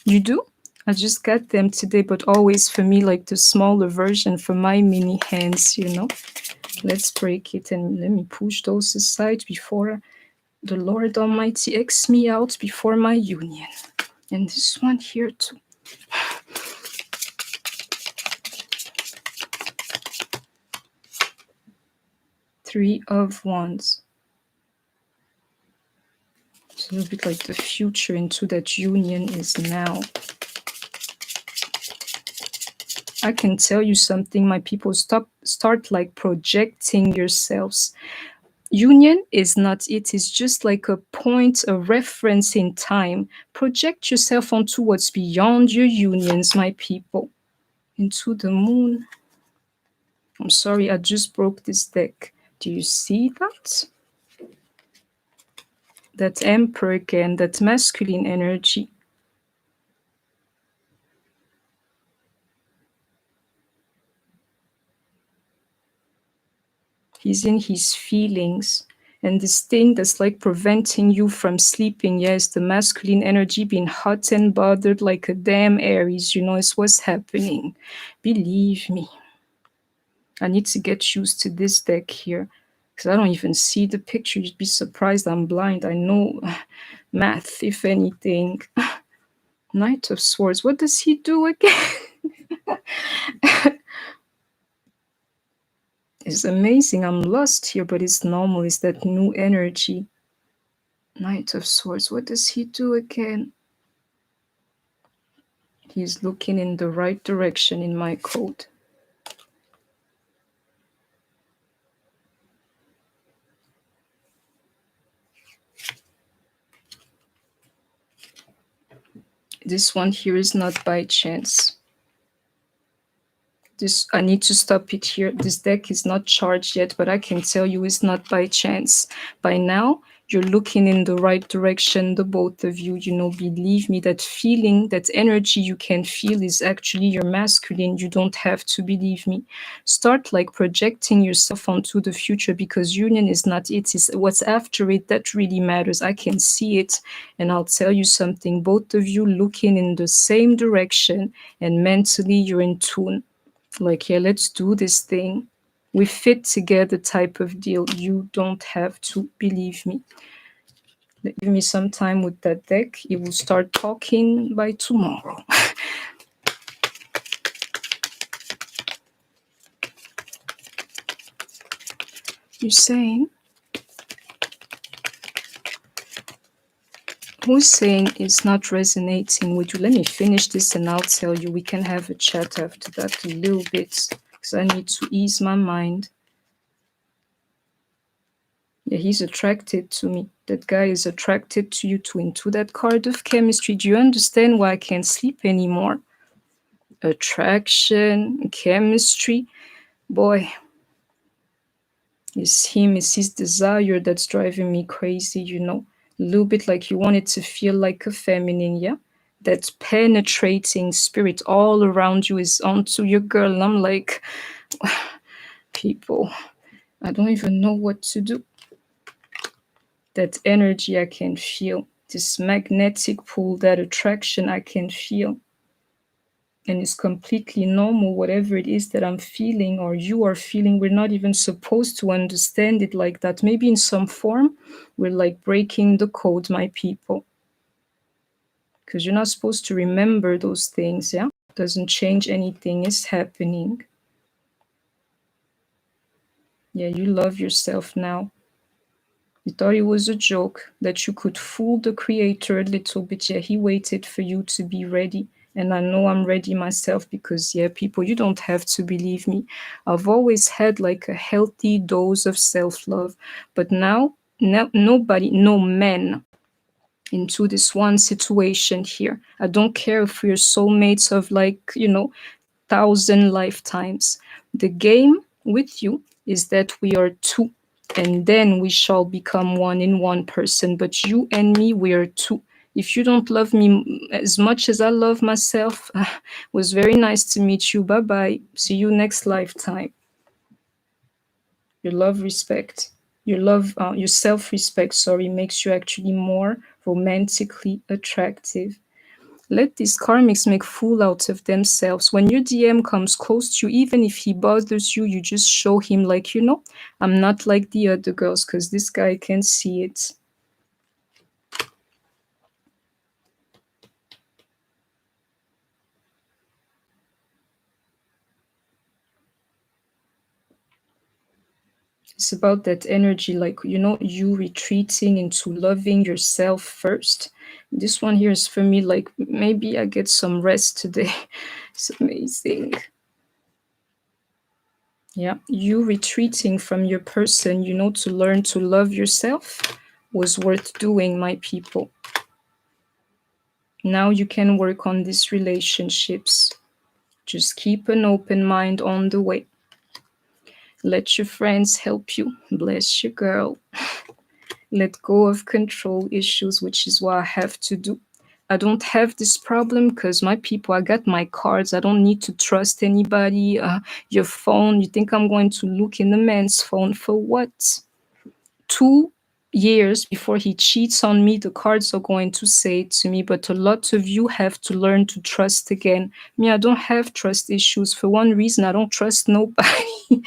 You do? I just got them today, but always for me, like the smaller version for my mini hands, you know. Let's break it and let me push those aside before the Lord Almighty X me out before my union. And this one here too. Three of Wands. It's a little bit like the future into that union is now. I can tell you something, my people. Start like projecting yourselves. Union is not it. It's just like a point, a reference in time. Project yourself onto what's beyond your unions, my people. Into the moon. I'm sorry, I just broke this deck. Do you see that? That Emperor again, that masculine energy. He's in his feelings. And this thing that's like preventing you from sleeping, yes, the masculine energy being hot and bothered like a damn Aries, you know, it's what's happening. Believe me. I need to get used to this deck here, because I don't even see the picture. You'd be surprised I'm blind. I know math, if anything. Knight of Swords. What does he do again? It's amazing. I'm lost here, but it's normal. It's that new energy. Knight of Swords. What does he do again? He's looking in the right direction in my code. This one here is not by chance. I need to stop it here. This deck is not charged yet, but I can tell you it's not by chance. By now, you're looking in the right direction, the both of you, you know, believe me, that feeling, that energy you can feel is actually your masculine. You don't have to believe me. Start like projecting yourself onto the future, because union is not it. It's what's after it that really matters. I can see it, and I'll tell you something. Both of you looking in the same direction, and mentally you're in tune. Like, yeah, let's do this thing. We fit together type of deal. You don't have to believe me. Give me some time with that deck. It will start talking by tomorrow. You're saying? Who's saying it's not resonating with you? Let me finish this and I'll tell you. We can have a chat after that a little bit, because I need to ease my mind. Yeah, he's attracted to me. That guy is attracted to you too, into that card of chemistry. Do you understand why I can't sleep anymore? Attraction, chemistry. Boy, it's him, it's his desire that's driving me crazy, you know. A little bit like you want it to feel like a feminine, yeah? That penetrating spirit all around you is onto your girl. And I'm like, people, I don't even know what to do. That energy I can feel, this magnetic pull, that attraction I can feel. And it's completely normal, whatever it is that I'm feeling or you are feeling. We're not even supposed to understand it like that. Maybe in some form, we're like breaking the code, my people. because you're not supposed to remember those things. Yeah, doesn't change anything. Is happening. Yeah, you love yourself now. You thought it was a joke, that you could fool the creator a little bit. Yeah, he waited for you to be ready. And I know I'm ready myself, because, yeah, people, you don't have to believe me. I've always had like a healthy dose of self-love. But now, nobody, no man into this one situation here. I don't care if we're soulmates of like, 1,000 lifetimes. The game with you is that we are two, and then we shall become one in one person. But you and me, we are two. If you don't love me as much as I love myself, it was very nice to meet you. Bye bye. See you next lifetime. Your love, respect, your self-respect, sorry, makes you actually more romantically attractive. Let these karmics make fool out of themselves. When your DM comes close to you, even if he bothers you, you just show him like, I'm not like the other girls, because this guy can see it. It's about that energy, like, you retreating into loving yourself first. This one here is for me, like, maybe I get some rest today. It's amazing. Yeah, you retreating from your person, to learn to love yourself was worth doing, my people. Now you can work on these relationships. Just keep an open mind on the way. Let your friends help you. Bless you, girl. Let go of control issues, which is what I have to do. I don't have this problem because my people, I got my cards. I don't need to trust anybody. Your phone, you think I'm going to look in the man's phone for what? 2 years before he cheats on me, the cards are going to say it to me. But a lot of you have to learn to trust again. Me, I don't have trust issues. For one reason, I don't trust nobody.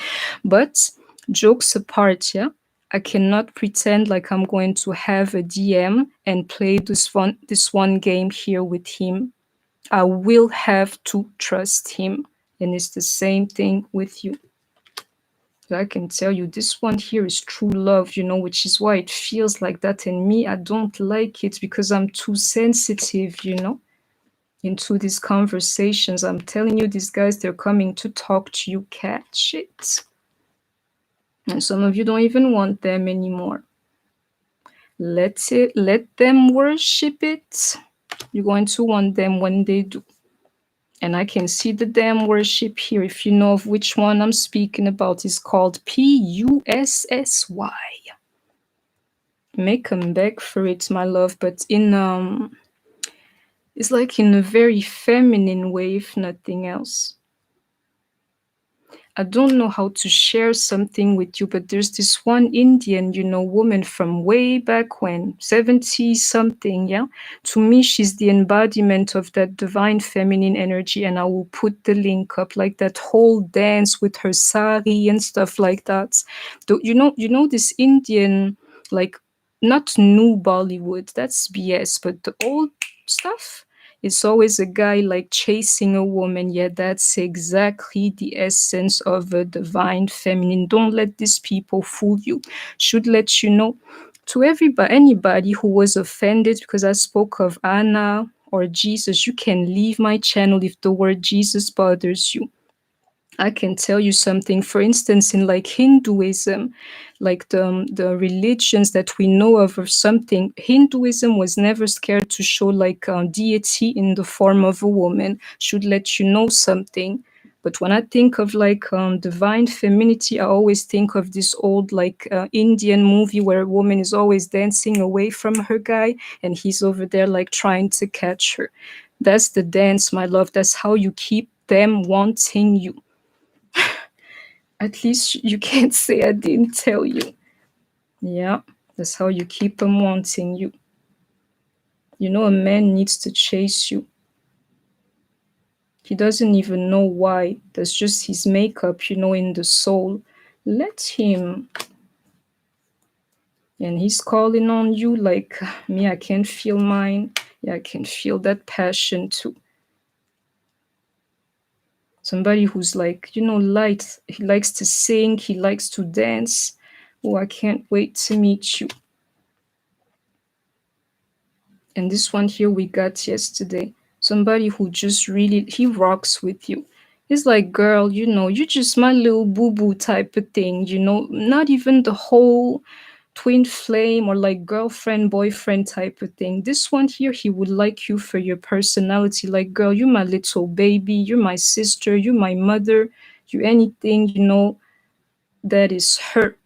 But jokes apart, yeah, I cannot pretend like I'm going to have a DM and play this one game here with him. I will have to trust him. And it's the same thing with you. I can tell you this one here is true love, which is why it feels like that. And me, I don't like it because I'm too sensitive, into these conversations. I'm telling you, these guys, they're coming to talk to you. Catch it. And some of you don't even want them anymore. Let them worship it. You're going to want them when they do. And I can see the damn worship here. If you know of which one I'm speaking about, it's called Pussy. Make them beg for it, my love, but it's like in a very feminine way, if nothing else. I don't know how to share something with you, but there's this one Indian, woman from way back when, 70 something, yeah? To me, she's the embodiment of that divine feminine energy, and I will put the link up, like that whole dance with her sari and stuff like that. You know this Indian, like, not new Bollywood, that's BS, but the old stuff? It's always a guy like chasing a woman. Yeah, that's exactly the essence of a divine feminine. Don't let these people fool you. Should let you know. To anybody who was offended because I spoke of Anna or Jesus, you can leave my channel if the word Jesus bothers you. I can tell you something. For instance, in like Hinduism, like the religions that we know of or something, Hinduism was never scared to show like deity in the form of a woman. Should let you know something. But when I think of like divine femininity, I always think of this old like Indian movie where a woman is always dancing away from her guy and he's over there like trying to catch her. That's the dance, my love. That's how you keep them wanting you. At least you can't say I didn't tell you. Yeah, that's how you keep them wanting you. A man needs to chase you. He doesn't even know why. That's just his makeup, in the soul. Let him. And he's calling on you like me, I can't feel mine. Yeah, I can feel that passion too. Somebody who's like, light. He likes to sing, he likes to dance. Oh, I can't wait to meet you. And this one here we got yesterday. Somebody who just really, he rocks with you. He's like, girl, you're just my little boo boo type of thing, not even the whole twin flame or like girlfriend, boyfriend type of thing. This one here, he would like you for your personality. Like, girl, you're my little baby, you're my sister, you're my mother, you anything, that is her.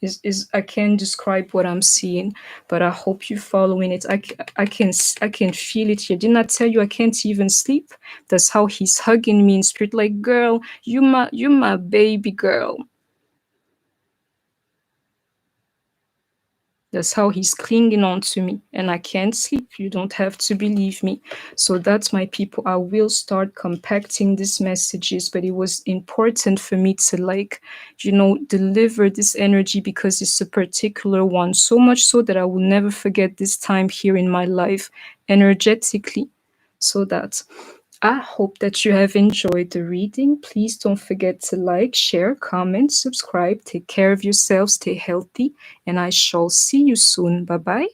Is I can't describe what I'm seeing, but I hope you're following it. I can feel it here. Didn't I tell you I can't even sleep? That's how he's hugging me in spirit, like, girl, you my baby girl. That's how he's clinging on to me, and I can't sleep. You don't have to believe me. So that's my people. I will start compacting these messages, but it was important for me to, like, deliver this energy because it's a particular one. So much so that I will never forget this time here in my life energetically. So that I hope that you have enjoyed the reading. Please don't forget to like, share, comment, subscribe. Take care of yourself, stay healthy, and I shall see you soon. Bye bye.